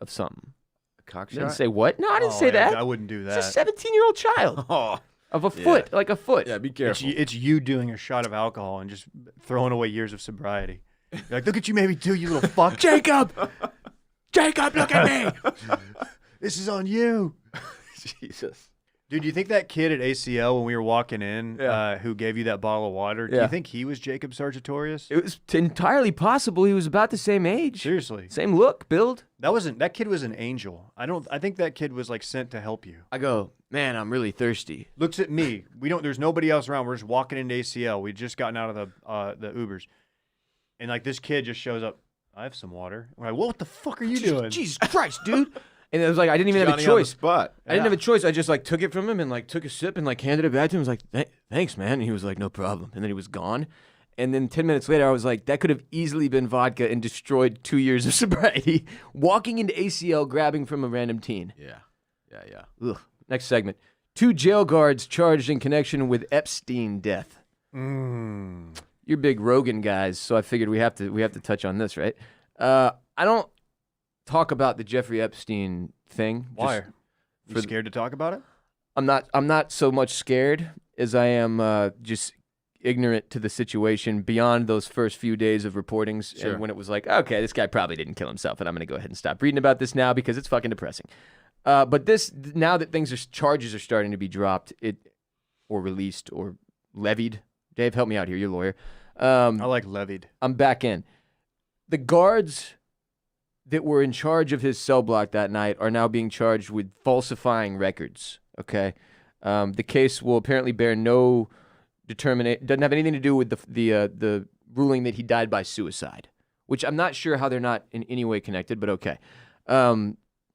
of something. A cock shot? Didn't say what? No, I didn't say that. I wouldn't do that. It's a 17-year-old child. Of a foot, like a foot. Yeah, be careful. It's you doing a shot of alcohol and just throwing away years of sobriety. You're like, look at you made me do, you little fuck. Jacob, look at me. This is on you. Jesus. Dude, do you think that kid at ACL when we were walking in who gave you that bottle of water, do you think he was Jacob Sartorius? It was entirely possible he was about the same age. Seriously. Same look, build. That kid was an angel. I think that kid was like sent to help you. I go, man, I'm really thirsty. Looks at me. There's nobody else around. We're just walking into ACL. We'd just gotten out of the Ubers. And like this kid just shows up. I have some water. We're like, what the fuck are you doing? Jesus Christ, dude. And it was like I didn't even have a choice. Spot. I didn't have a choice. I just like took it from him and like took a sip and like handed it back to him. I was like, thanks, man. And he was like, no problem. And then he was gone. And then 10 minutes later, I was like, that could have easily been vodka and destroyed 2 years of sobriety. Walking into ACL, grabbing from a random teen. Yeah. Ugh. Next segment. 2 jail guards charged in connection with Epstein death. You're big Rogan guys, so I figured we have to touch on this, right? I don't talk about the Jeffrey Epstein thing. Why? You scared to talk about it? I'm not so much scared as I am just ignorant to the situation beyond those first few days of reportings. Sure. And when it was like, okay, this guy probably didn't kill himself, and I'm going to go ahead and stop reading about this now because it's fucking depressing. But this, now that charges are starting to be dropped, or released or levied. Dave, help me out here. You're a lawyer. I like levied. I'm back in. The guards that were in charge of his cell block that night are now being charged with falsifying records. Okay, the case will apparently bear no determinate. Doesn't have anything to do with the ruling that he died by suicide, which I'm not sure how they're not in any way connected. But okay.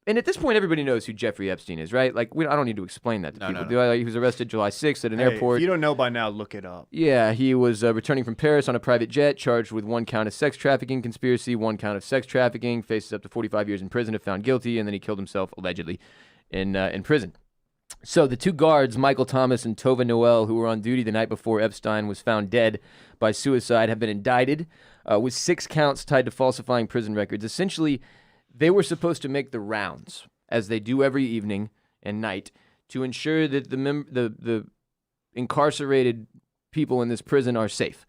And at this point, everybody knows who Jeffrey Epstein is, right? Like, I don't need to explain that to people. No. He was arrested July 6th at an airport. If you don't know by now, look it up. Yeah, he was returning from Paris on a private jet, charged with 1 count of sex trafficking conspiracy, 1 count of sex trafficking, faces up to 45 years in prison if found guilty, and then he killed himself, allegedly, in prison. So the 2 guards, Michael Thomas and Tova Noel, who were on duty the night before Epstein was found dead by suicide, have been indicted with 6 counts tied to falsifying prison records. Essentially, they were supposed to make the rounds, as they do every evening and night, to ensure that the incarcerated people in this prison are safe,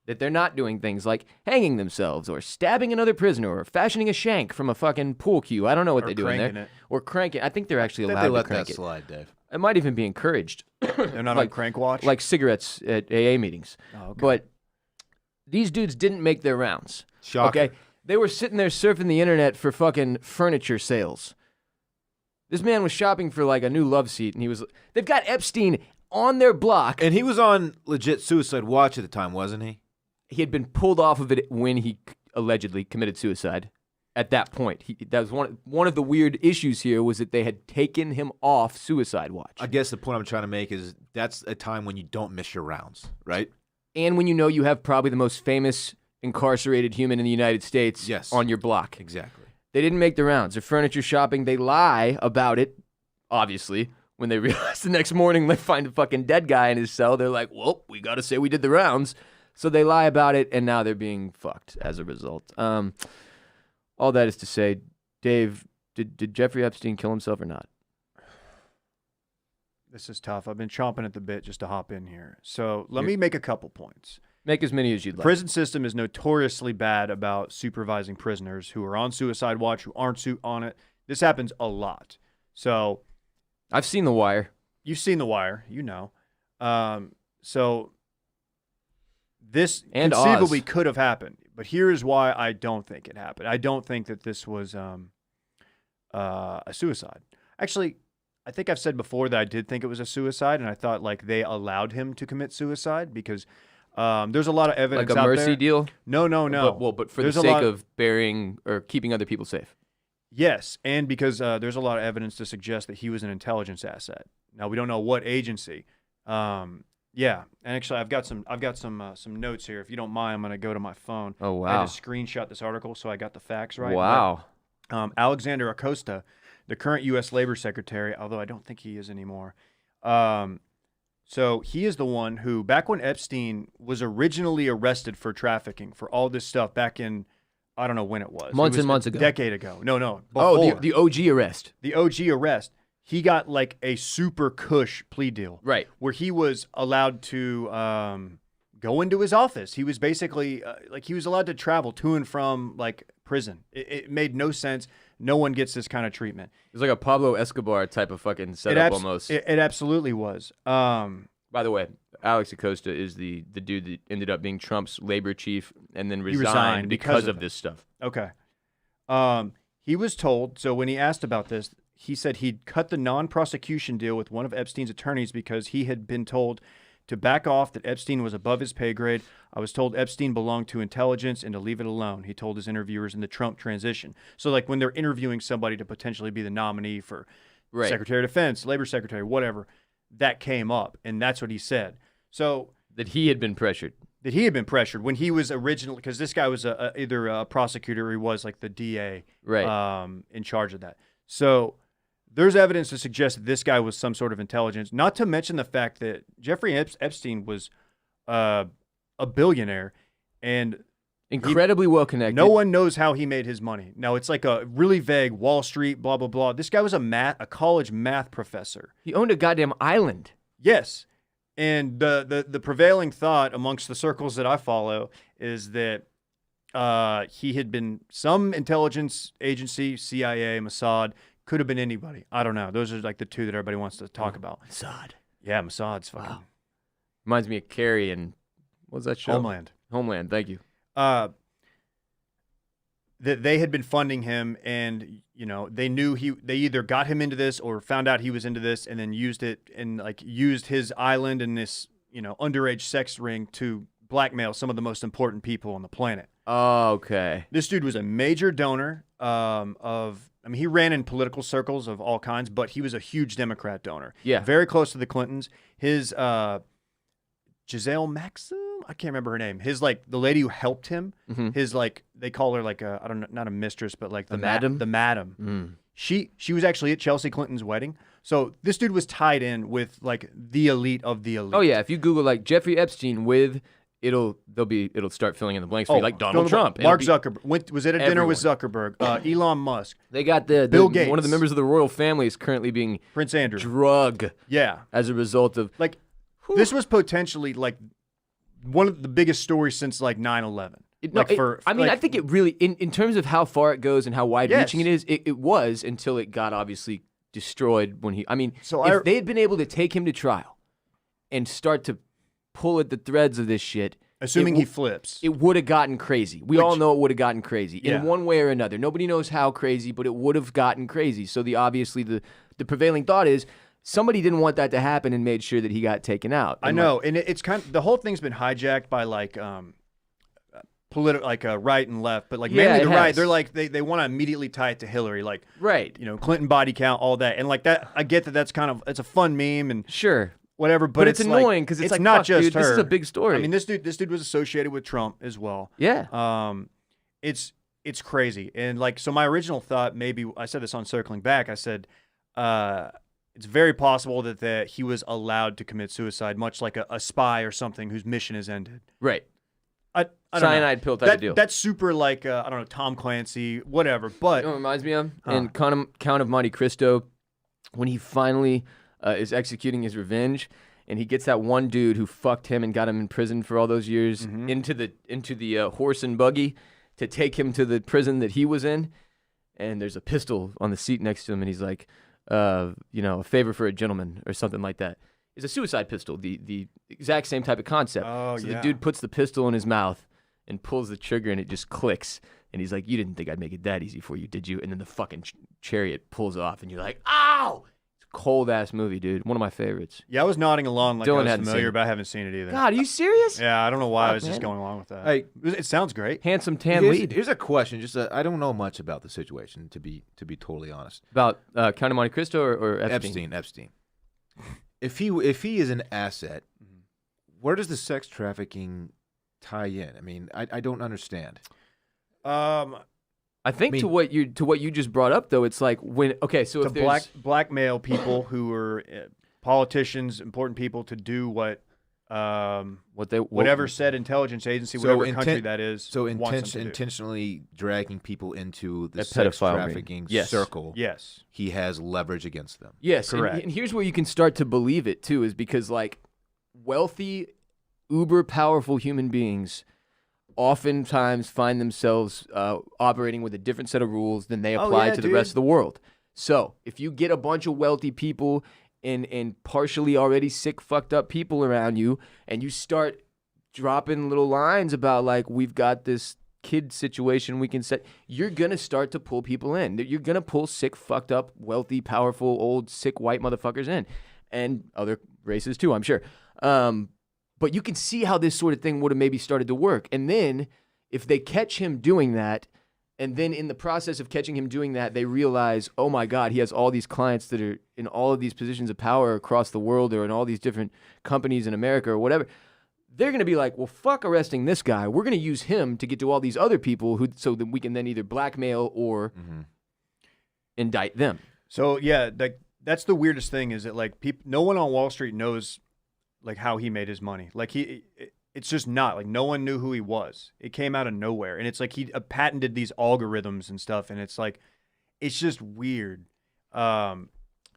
that they're not doing things like hanging themselves or stabbing another prisoner or fashioning a shank from a fucking pool cue. I don't know what they do in there. Or cranking. I think they're actually allowed to crank it. They let that slide, Dave. It might even be encouraged. They're not on crank watch? Like cigarettes at AA meetings. Oh, okay. But these dudes didn't make their rounds. Shocker. Okay? They were sitting there surfing the internet for fucking furniture sales. This man was shopping for like a new love seat, and they've got Epstein on their block. And he was on legit suicide watch at the time, wasn't he? He had been pulled off of it when he allegedly committed suicide. At that point, that was one of the weird issues here, was that they had taken him off suicide watch. I guess the point I'm trying to make is that's a time when you don't miss your rounds, right? And when you know you have probably the most famous incarcerated human in the United States on your block. Exactly. They didn't make the rounds. They're furniture shopping. They lie about it, obviously. When they realize the next morning they find a fucking dead guy in his cell, they're like, well, we got to say we did the rounds. So they lie about it, and now they're being fucked as a result. All that is to say, Dave, did Jeffrey Epstein kill himself or not? This is tough. I've been chomping at the bit just to hop in here. So let me make a couple points. Make as many as you'd like. The prison system is notoriously bad about supervising prisoners who are on suicide watch, who aren't on it. This happens a lot. So I've seen The Wire. You've seen The Wire, you know. So this and conceivably Oz. could have happened. But here is why I don't think it happened. I don't think that this was a suicide. Actually, I think I've said before that I did think it was a suicide, and I thought like they allowed him to commit suicide because there's a lot of evidence like a out mercy there. deal? No. But for the sake of bearing or keeping other people safe. Yes, and because there's a lot of evidence to suggest that he was an intelligence asset. Now we don't know what agency. Yeah, and actually I've got some notes here. If you don't mind, I'm going to go to my phone. Oh wow! I had to screenshot this article so I got the facts right. Wow. But, Alexander Acosta, the current U.S. Labor Secretary, although I don't think he is anymore. So he is the one who, back when Epstein was originally arrested for trafficking, for all this stuff back in, I don't know when it was. Months and months ago. A decade ago. No. Before. Oh, the OG arrest. The OG arrest. He got like a super cush plea deal. Right. Where he was allowed to go into his office. He was basically, he was allowed to travel to and from, like, prison. It made no sense. No one gets this kind of treatment. It was like a Pablo Escobar type of fucking setup almost. It absolutely was. By the way, Alex Acosta is the dude that ended up being Trump's labor chief and then resigned because of this stuff. Okay. He was told, so when he asked about this, he said he'd cut the non-prosecution deal with one of Epstein's attorneys because he had been told to back off, that Epstein was above his pay grade. I was told Epstein belonged to intelligence and to leave it alone, he told his interviewers in the Trump transition. So like when they're interviewing somebody to potentially be the nominee for Secretary of Defense, Labor Secretary, whatever, that came up, and that's what he said. So that he had been pressured. that he had been pressured when he was originally, because this guy was either a prosecutor or he was like the DA in charge of that. So there's evidence to suggest that this guy was some sort of intelligence, not to mention the fact that Jeffrey Epstein was a billionaire and incredibly well connected. No one knows how he made his money. Now, it's like a really vague Wall Street, blah, blah, blah. This guy was a college math professor. He owned a goddamn island. Yes. And the prevailing thought amongst the circles that I follow is that he had been some intelligence agency, CIA, Mossad, could have been anybody. I don't know. Those are like the two that everybody wants to talk about. Mossad. Yeah, Mossad's fucking. Wow. Reminds me of Carrie and what was that show? Homeland. Thank you. That they had been funding him, and they knew they either got him into this or found out he was into this, and then used it and used his island and this underage sex ring to blackmail some of the most important people on the planet. Oh, okay. This dude was a major donor he ran in political circles of all kinds, but he was a huge Democrat donor. Yeah, very close to the Clintons. His Giselle Maxim, I can't remember her name. His the lady who helped him. Mm-hmm. His they call her I don't know, not a mistress, but the madam. The madam. Mm. She was actually at Chelsea Clinton's wedding. So this dude was tied in with the elite of the elite. Oh yeah, if you Google Jeffrey Epstein with, it'll start filling in the blanks for you, Donald Trump. Mark Zuckerberg was at a dinner with Zuckerberg. Elon Musk. They got Bill Gates. One of the members of the royal family is currently being Prince Andrew drug. Yeah, as a result of this was potentially one of the biggest stories since 9/11. I think it really, in terms of how far it goes and how wide-reaching it is, it was until it got obviously destroyed when he. If they had been able to take him to trial and start to pull at the threads of this shit, assuming he flips, it would have gotten crazy. We all know it would have gotten crazy in one way or another. Nobody knows how crazy, but it would have gotten crazy. So the prevailing thought is, somebody didn't want that to happen and made sure that he got taken out. I know, and it's kind of, the whole thing's been hijacked by political, right and left, but mainly the right. They're they want to immediately tie it to Hillary, right, Clinton body count, all that, and that. I get that that's kind of, it's a fun meme and sure, whatever, but it's annoying because it's not just dude, her. This is a big story. This dude was associated with Trump as well. Yeah. It's crazy, and so my original thought, maybe I said this on Circling Back. I said, it's very possible that he was allowed to commit suicide, much like a spy or something whose mission is ended. Right. I don't Cyanide know. pill type of deal. That's super I don't know, Tom Clancy, whatever. But it reminds me of in Count of Monte Cristo, when he finally is executing his revenge, and he gets that one dude who fucked him and got him in prison for all those years into the horse and buggy to take him to the prison that he was in, and there's a pistol on the seat next to him, and he's like, a favor for a gentleman or something like that. It's a suicide pistol, the exact same type of concept. Oh, so the dude puts the pistol in his mouth and pulls the trigger, and it just clicks. And he's like, "You didn't think I'd make it that easy for you, did you?" And then the fucking chariot pulls off, and you're like, "Ow!" It's a cold-ass movie, dude. One of my favorites. Yeah, I was nodding along Dylan I was familiar, but I haven't seen it either. God, are you serious? Yeah, I don't know why I was just going along with that. It sounds great. Handsome tan lead. Here's a question. Just I don't know much about the situation, to be totally honest. About Count of Monte Cristo or Epstein? Epstein. If he is an asset, where does the sex trafficking tie in? I don't understand. I think to what you just brought up though, it's if blackmail people who are politicians, important people, to do whatever said intelligence agency, whatever country that is. So intentionally dragging people into the sex trafficking circle. Yes, he has leverage against them. Yes, correct. And here's where you can start to believe it too, is because wealthy, uber powerful human beings oftentimes find themselves operating with a different set of rules than they apply to the rest of the world. So if you get a bunch of wealthy people and partially already sick, fucked up people around you, and you start dropping little lines about we've got this kid situation we can set, you're going to start to pull people in. You're going to pull sick, fucked up, wealthy, powerful, old, sick white motherfuckers in, and other races too, I'm sure. But you can see how this sort of thing would have maybe started to work. And then if they catch him doing that, and then in the process of catching him doing that, they realize, oh my God, he has all these clients that are in all of these positions of power across the world or in all these different companies in America or whatever, they're going to be like, well, fuck arresting this guy. We're going to use him to get to all these other people so that we can then either blackmail or indict them. So, yeah, that's the weirdest thing is that, like, no one on Wall Street knows, like, how he made his money. Like, it's just not. Like, no one knew who he was. It came out of nowhere. And it's like he patented these algorithms and stuff, and it's like, it's just weird.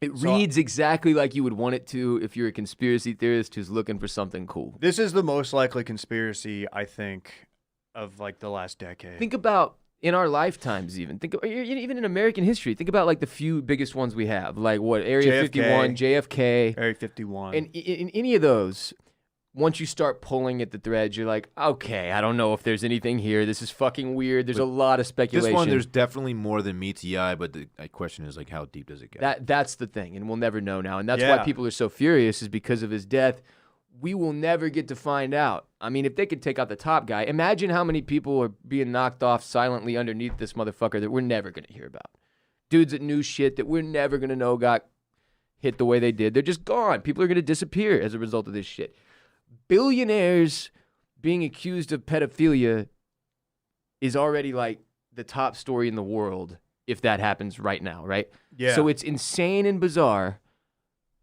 It reads exactly like you would want it to if you're a conspiracy theorist who's looking for something cool. This is the most likely conspiracy, I think, of like the last decade. Think about in our lifetimes even. Even in American history. Think about like the few biggest ones we have. Like what, Area 51, JFK. Area 51. And in any of those, once you start pulling at the threads, you're like, okay, I don't know if there's anything here. This is fucking weird. There's a lot of speculation. This one, there's definitely more than meets the eye, but the question is, like, how deep does it get? That's the thing, and we'll never know now. And that's why people are so furious, is because of his death. We will never get to find out. I mean, if they could take out the top guy, imagine how many people are being knocked off silently underneath this motherfucker that we're never going to hear about. Dudes that knew shit that we're never going to know got hit the way they did. They're just gone. People are going to disappear as a result of this shit. Billionaires being accused of pedophilia is already like the top story in the world if that happens right now, right? Yeah. So it's insane and bizarre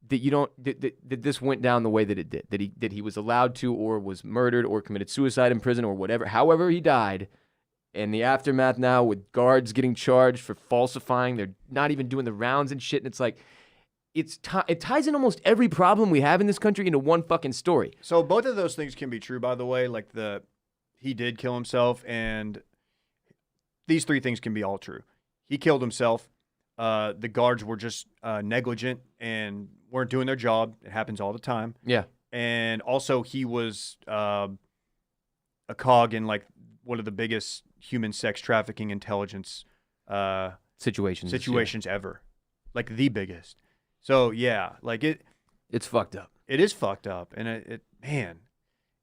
that that this went down the way that it did. That he was allowed to, or was murdered, or committed suicide in prison, or whatever. However he died, and the aftermath now with guards getting charged for falsifying. They're not even doing the rounds and shit. And it's like, it ties in almost every problem we have in this country into one fucking story. So both of those things can be true, by the way. Like he did kill himself, and these three things can be all true. He killed himself. The guards were just negligent and weren't doing their job. It happens all the time. Yeah. And also he was a cog in like one of the biggest human sex trafficking intelligence situations ever. Like the biggest. So yeah, like it's fucked up. It is fucked up, and man,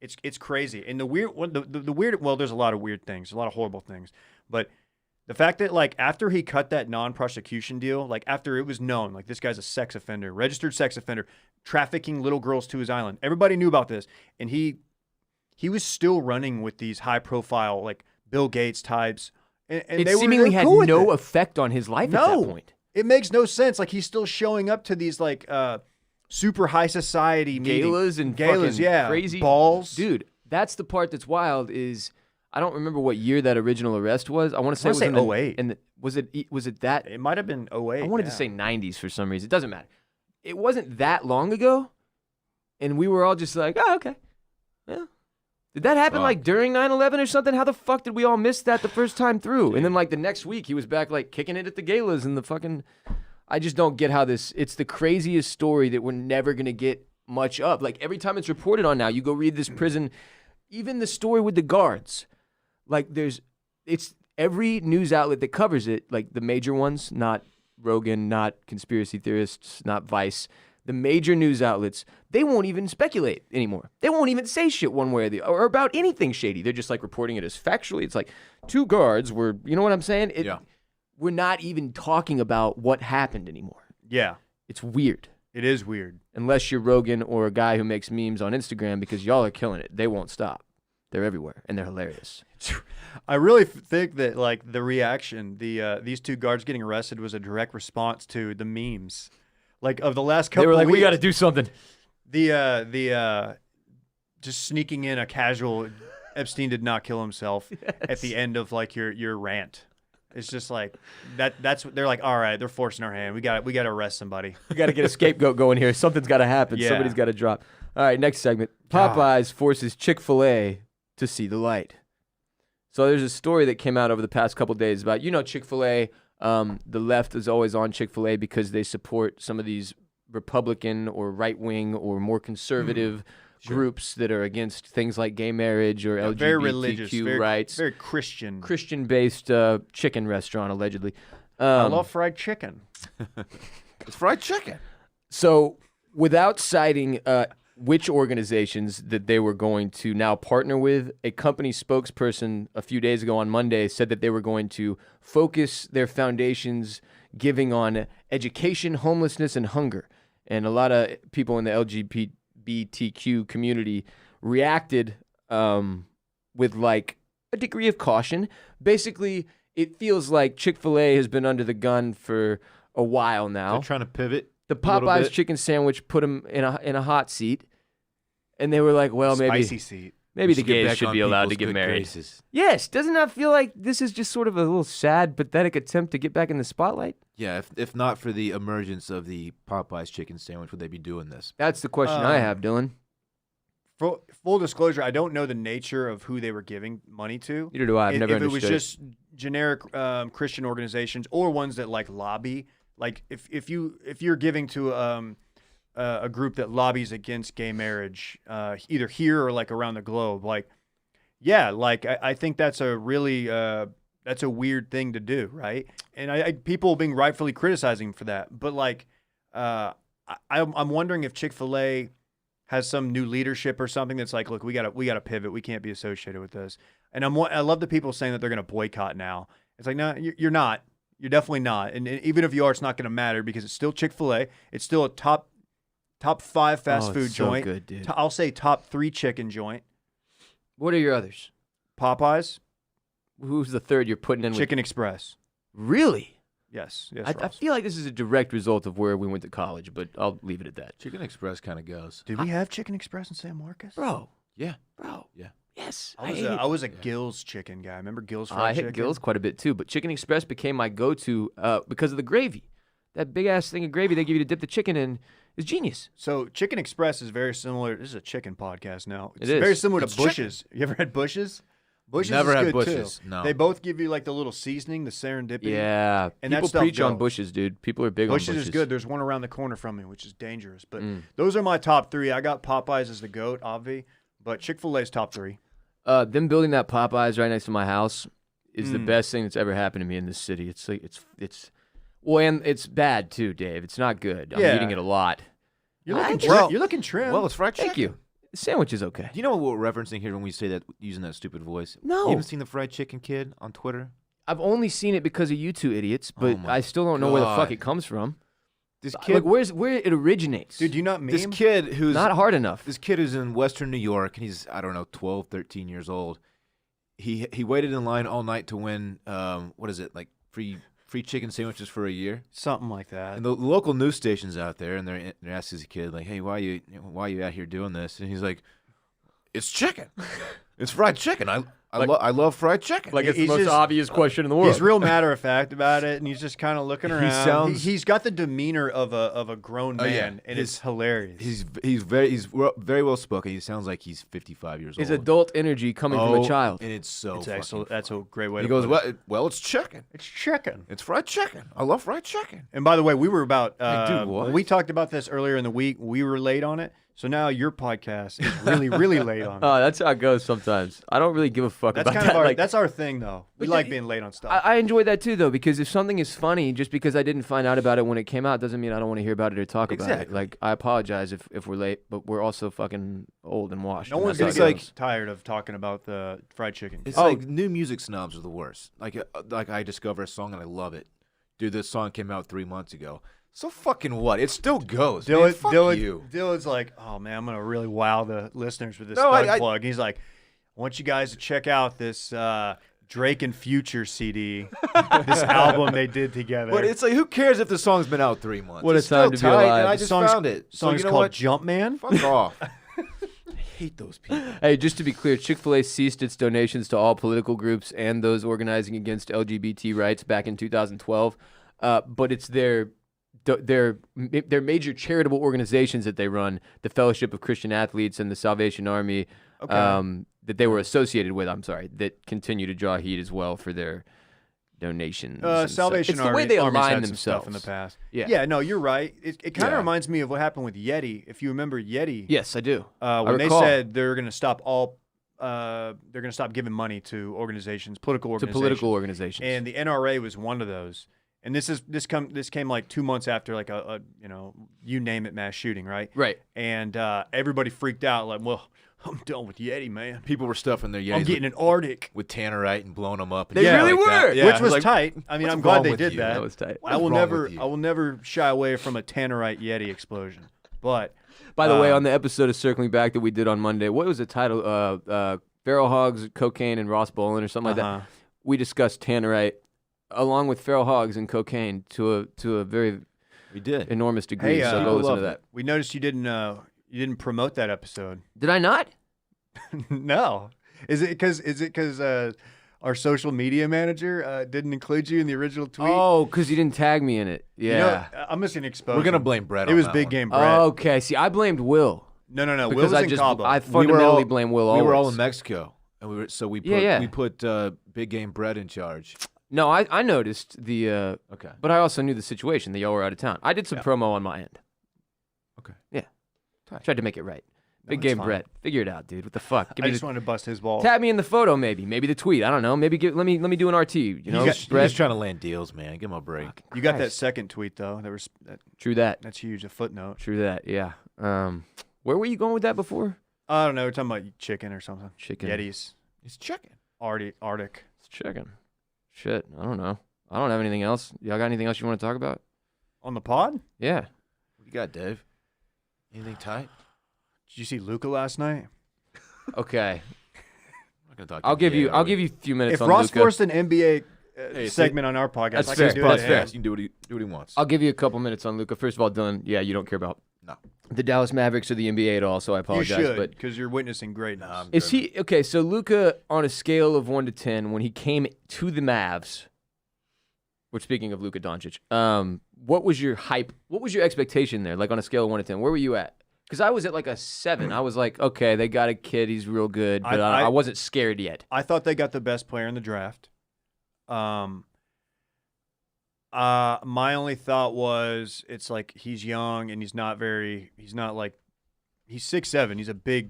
it's crazy. And the weird one, the weird. Well, there's a lot of weird things, a lot of horrible things, but the fact that like after he cut that non-prosecution deal, like after it was known, like this guy's a sex offender, registered sex offender, trafficking little girls to his island. Everybody knew about this, and he was still running with these high-profile like Bill Gates types, and it seemingly had no effect on his life at that point. It makes no sense. Like he's still showing up to these like super high society galas and galas, crazy balls. Dude, that's the part that's wild. Is I don't remember what year that original arrest was. I want to say it was in 08. And was it that? It might have been 08. I wanted to say 90s for some reason. It doesn't matter. It wasn't that long ago, and we were all just like, oh, okay, yeah. Did that happen like during 9/11 or something? How the fuck did we all miss that the first time through? And then like the next week he was back like kicking it at the galas and the fucking. I just don't get how this. It's the craziest story that we're never gonna get much of. Like every time it's reported on now, you go read this prison, even the story with the guards. Like it's every news outlet that covers it, like the major ones, not Rogan, not conspiracy theorists, not Vice. The major news outlets, they won't even speculate anymore. They won't even say shit one way or about anything shady. They're just like reporting it as factually. It's like 2 guards were, you know what I'm saying? We're not even talking about what happened anymore. Yeah. It's weird. It is weird. Unless you're Rogan or a guy who makes memes on Instagram, because y'all are killing it. They won't stop. They're everywhere, and they're hilarious. I really think that like the reaction, these 2 guards getting arrested was a direct response to the memes. Like of the last couple They were like, weeks, we got to do something. The just sneaking in a casual Epstein did not kill himself at the end of like your rant. It's just like that's they're like, all right, they're forcing our hand. We got to arrest somebody. We got to get a scapegoat going here. Something's got to happen. Yeah. Somebody's got to drop. All right, next segment. Popeyes forces Chick-fil-A to see the light. So there's a story that came out over the past couple days about, Chick-fil-A. The left is always on Chick-fil-A because they support some of these Republican or right-wing or more conservative groups that are against things like gay marriage or LGBTQ very religious, rights. Very Christian. Christian-based chicken restaurant, allegedly. I love fried chicken. It's fried chicken. So without citing which organizations that they were going to now partner with, a company spokesperson a few days ago on Monday said that they were going to focus their foundation's giving on education, homelessness, and hunger. And a lot of people in the LGBTQ community reacted with like a degree of caution. Basically, it feels like Chick-fil-A has been under the gun for a while now. They're trying to pivot. The Popeyes chicken sandwich put them in a hot seat, and they were like, "Well, spicy seat. Maybe the gays should be allowed to get married." Graces. Yes, doesn't that feel like this is just sort of a little sad, pathetic attempt to get back in the spotlight? Yeah, if not for the emergence of the Popeyes chicken sandwich, would they be doing this? That's the question I have, Dillon. Full disclosure, I don't know the nature of who they were giving money to. Neither do I. I've never if understood. It was just generic Christian organizations or ones that like lobby. Like if you're giving to a group that lobbies against gay marriage, either here or like around the globe, like yeah, like I think that's a really that's a weird thing to do, right? And I people being rightfully criticizing for that, but like I'm wondering if Chick-fil-A has some new leadership or something that's like, look, we gotta pivot. We can't be associated with this. And I love the people saying that they're gonna boycott now. It's like, no, you're not. You're definitely not. And even if you are, it's not gonna matter because it's still Chick-fil-A. It's still a top 5 fast food joint. So good, dude. I'll say top 3 chicken joint. What are your others? Popeyes. Who's the third you're putting in? Chicken Express. Really? Yes. I feel like this is a direct result of where we went to college, but I'll leave it at that. Chicken Express kind of goes. Did we have Chicken Express in San Marcos? Bro. Yeah. Bro. Yeah. Yes. I was a Gill's chicken guy. Remember Gill's fried chicken? I hit Gill's quite a bit too, but Chicken Express became my go-to because of the gravy. That big-ass thing of gravy they give you to dip the chicken in is genius. So Chicken Express is very similar. This is a chicken podcast now. It's It is. very similar It's to Bush's. You ever had Bush's? Bush's Never is had good Bush's, too. no. They both give you like the little seasoning, the serendipity. Yeah. And that people stuff preach on goes. Bush's, dude. People are big on Bush's Bush's. is good. There's one around the corner from me, which is dangerous. But those are my top 3. I got Popeyes as the GOAT, obvi. But Chick-fil-A's top 3. Them building that Popeyes right next to my house is the best thing that's ever happened to me in this city. It's like it's well, and it's bad too, Dave. It's not good. I'm eating it a lot. You're looking Well- You're looking trim. Well, it's fried chicken. Thank you. The sandwich is okay. Do you know what we're referencing here when we say that using that stupid voice? No. You haven't seen the fried chicken kid on Twitter? I've only seen it because of you two idiots, but my I still don't know where the fuck God. it comes from. This Like where it originates. Dude, do you not meme? this kid who's Not hard enough. This kid who's in Western New York, and he's, I don't know, 12, 13 years old. He waited in line all night to win, what is it, like free chicken sandwiches for a year? Something like that. And the local news stations out there, and they're asking this kid, like, hey, why are you out here doing this? And he's like, it's chicken. It's fried chicken. I love fried chicken. Like it's the He's most just- obvious question in the world. He's real matter of fact about it, and he's just kind of looking around. sounds- He's got the demeanor of a grown man, yeah. and it's hilarious. He's very well spoken. He sounds like he's 55 years His old. adult energy coming from a child. And it's so It's fucking excellent. That's a great way He to goes, put it. well, it's chicken. It's chicken. It's fried chicken. I love fried chicken. And by the way, we were about dude, what? when we talked about this earlier in the week, we were late on it. So now your podcast is really, really late on it. Oh, that's how it goes sometimes. I don't really give a fuck That's about kind that. of our Like, that's our thing though. We But like the- being late on stuff. I enjoy that too, though, because if something is funny, just because I didn't find out about it when it came out, doesn't mean I don't want to hear about it or talk about it. Exactly. Like, I apologize if we're late, but we're also fucking old and washed. no and one's that's gonna how it get goes. tired of talking about the fried chicken. It's Oh. like new music snobs are the worst. Like I discover a song and I love it. Dude, this song came out 3 months ago. So fucking what? It still goes. Man, fuck you. Dylan's like, oh man, I'm gonna really wow the listeners with this No, stud I- plug. He's like, I want you guys to check out this Drake and Future CD, this album they did together. But it's like, who cares if the song's been out 3 months? What a It's still time to be tight, alive. And I The just song's- found it. So song's you know called what? Jumpman. Fuck off. I hate those people. Hey, just to be clear, Chick-fil-A ceased its donations to all political groups and those organizing against LGBT rights back in 2012. But it's their major charitable organizations that they run, the Fellowship of Christian Athletes and the Salvation Army, that they were associated with, that continue to draw heat as well for their donations. and stuff. Salvation it's Army. the way they Army's align had some stuff themselves in the past. Yeah. No, you're right. It kind of Yeah. reminds me of what happened with Yeti. If you remember Yeti, Yes, I do. when they recall. said they're going to stop they're going to stop giving money to organizations, political To organizations. political organizations. And the NRA was one of those. And this came like 2 months after like a you name it mass shooting, right? Right. And everybody freaked out like, well, I'm done with Yeti, man. People were stuffing their I'm Yetis getting an Arctic, with tannerite and blowing them up. And They shit really like that. were. Yeah. which was Like, tight. I mean, what's I'm glad wrong they with did you? that. That was tight. What I is will wrong never with you? I will never shy away from a tannerite Yeti explosion. But by the way, on the episode of Circling Back that we did on Monday, what was the title? Feral Hogs, Cocaine, and Ross Bolen, or something like that. We discussed Tannerite along with Feral Hogs and cocaine to a very enormous degree. Hey, so go listen to that. We noticed you didn't promote that episode. Did I not? No. Is it because our social media manager didn't include you in the original tweet? Oh, because you didn't tag me in it. Yeah. You know, I'm just going to expose We're going to him. blame Brett It on was that big one. game Brett. Okay. See, I blamed Will. No. Will Because was in Cabo. I fundamentally blame Will always. We were all in Mexico, and we put big game Brett in charge. No, I noticed the Okay. but I also knew the situation that y'all were out of town. I did some promo on my end. Okay. Yeah. Tried to make it right. Big it's game fine. Brett. Figure it out, dude. What the fuck? I just wanted to bust his balls. Tag me in the photo, maybe the tweet. I don't know. Maybe let me do an RT. You know, He's just trying to land deals, man. Give him a break. You got that second tweet though. True that. That's huge. A footnote. True that. Yeah. Where were you going with that before? I don't know. We're talking about chicken or something. Chicken. Yetis. It's chicken. Arctic. It's chicken. Shit. I don't know. I don't have anything else. Y'all got anything else you want to talk about? On the pod? Yeah. What you got, Dave? Anything tight? Did you see Luka last night? Okay. I'm not gonna talk I'll give you a few minutes If on Ross Luka. forced an NBA segment on our podcast, That's I fair. can do That's it. fair. Yeah. You can do what he wants. I'll give you a couple minutes on Luka. First of all, Dillon, yeah, you don't care about No. the Dallas Mavericks or the NBA at all, so I You apologize. should, But because you're witnessing greatness. is he okay? So Luka, on a scale of 1 to 10, when he came to the Mavs, which speaking of Luka Doncic, what was your hype? What was your expectation there? Like on a scale of 1 to 10, where were you at? Because I was at like a 7. I was like, okay, they got a kid, he's real good, but I wasn't scared yet. I thought they got the best player in the draft. My only thought was it's like he's young and he's 6'7". He's a big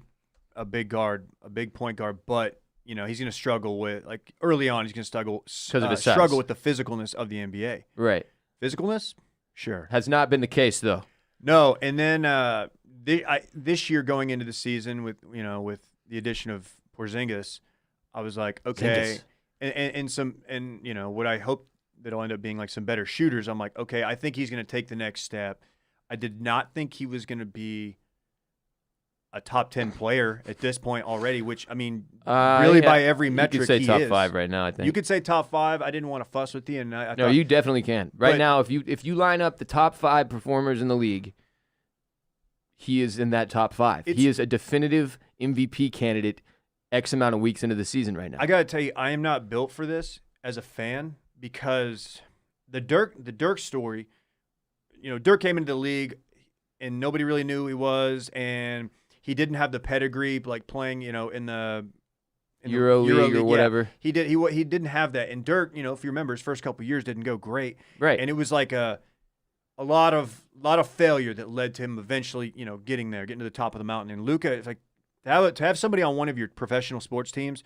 guard, a big point guard, but you know, he's going to struggle with early on he's going to struggle with the physicalness of the NBA. Right. Physicalness? Sure. Has not been the case though. No, and then this year going into the season with the addition of Porzingis, I was like, okay, and you know what I hope that'll end up being like some better shooters. I'm like, okay, I think he's going to take the next step. I did not think he was going to be a top 10 player at this point already, which I mean, really by every metric, you could say top is. 5 right now. I think You could say top 5. I didn't want to fuss with you, and I no, thought, you definitely can. Right now, if you line up the top 5 performers in the league, he is in that top 5. He is a definitive MVP candidate X amount of weeks into the season right now. I got to tell you, I am not built for this as a fan because the Dirk story, you know, Dirk came into the league and nobody really knew who he was, and he didn't have the pedigree like playing, you know, in the EuroLeague or whatever. Yeah. He didn't have that. And Dirk, you know, if you remember, his first couple of years didn't go great. Right. And it was like a lot of failure that led to him eventually, you know, getting to the top of the mountain. And Luka, it's like to have somebody on one of your professional sports teams.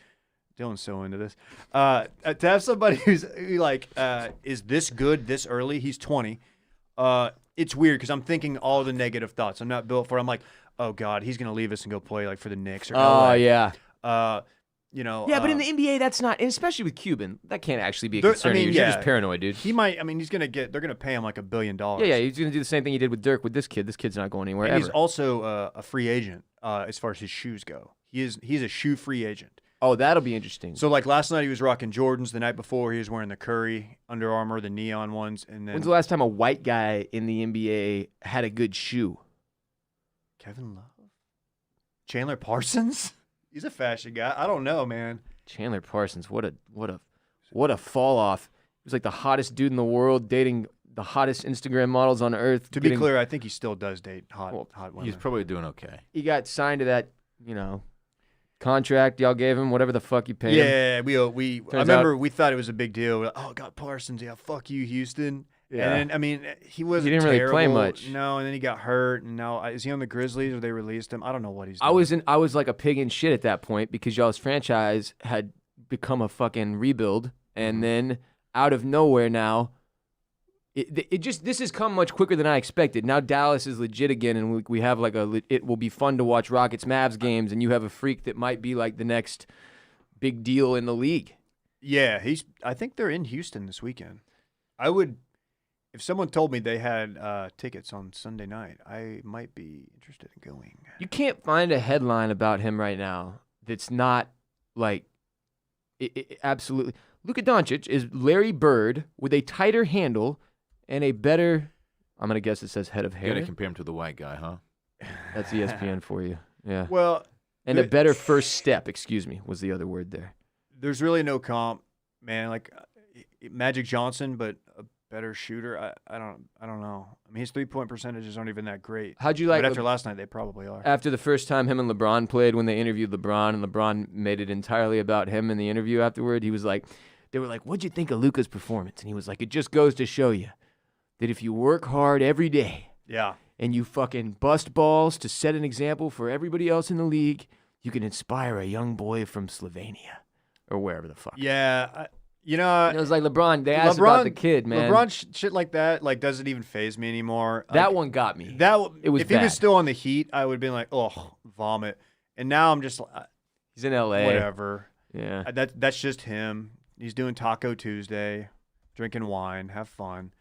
Dylan's so into this. To have somebody who is this good this early. He's 20. It's weird because I'm thinking all the negative thoughts. I'm not built for. I'm like, oh God, he's gonna leave us and go play like for the Knicks or LA. Yeah. You know. Yeah, but in the NBA, that's not, and especially with Cuban, that can't actually be a concern. You're just paranoid, dude. He might. I mean, they're gonna pay him like $1 billion. Yeah, he's gonna do the same thing he did with Dirk with this kid. This kid's not going anywhere. And ever. he's also a free agent as far as his shoes go. He's a shoe free agent. Oh, that'll be interesting. So like last night he was rocking Jordans. The night before he was wearing the Curry Under Armour, the neon ones. And then when's the last time a white guy in the NBA had a good shoe? Kevin Love, Chandler Parsons. He's a fashion guy. I don't know, man. Chandler Parsons, what a fall off. He was like the hottest dude in the world, dating the hottest Instagram models on earth. To be clear, I think he still does date hot women. He's probably doing okay. He got signed to that, you know, contract y'all gave him, whatever the fuck you paid him. Yeah, we. I remember we thought it was a big deal. We're like, oh, got Parsons. Yeah, fuck you, Houston. Yeah. And then, I mean, he wasn't. He didn't really play terrible. much. No, and then he got hurt. And now is he on the Grizzlies or they released him? I don't know what he's doing. I was like a pig in shit at that point because y'all's franchise had become a fucking rebuild, and then out of nowhere now, this has come much quicker than I expected. Now Dallas is legit again, and we have like it will be fun to watch Rockets Mavs games, and you have a freak that might be like the next big deal in the league. Yeah, I think they're in Houston this weekend. if someone told me they had tickets on Sunday night, I might be interested in going. You can't find a headline about him right now that's not like absolutely. Luka Doncic is Larry Bird with a tighter handle and a better, I'm going to guess it says head of hair. You got to compare him to the white guy, huh? That's ESPN for you. Yeah. Well, and a better first step, excuse me, was the other word there. There's really no comp, man. Like Magic Johnson, but a better shooter. I don't know. I mean, his 3-point percentages aren't even that great. How'd you like? But after last night, they probably are. After the first time him and LeBron played, when they interviewed LeBron, and LeBron made it entirely about him in the interview afterward, he was like, they were like, "What'd you think of Luka's performance?" And he was like, "It just goes to show you that if you work hard every day, yeah, and you fucking bust balls to set an example for everybody else in the league, you can inspire a young boy from Slovenia or wherever the fuck." Yeah. It was like LeBron. They asked about the kid, man. LeBron shit like that doesn't even faze me anymore. That one got me. It was. If he was still on the Heat, I would have been like, oh, vomit. And now I'm just. He's in L.A. Whatever. Yeah. That's just him. He's doing Taco Tuesday, drinking wine, have fun.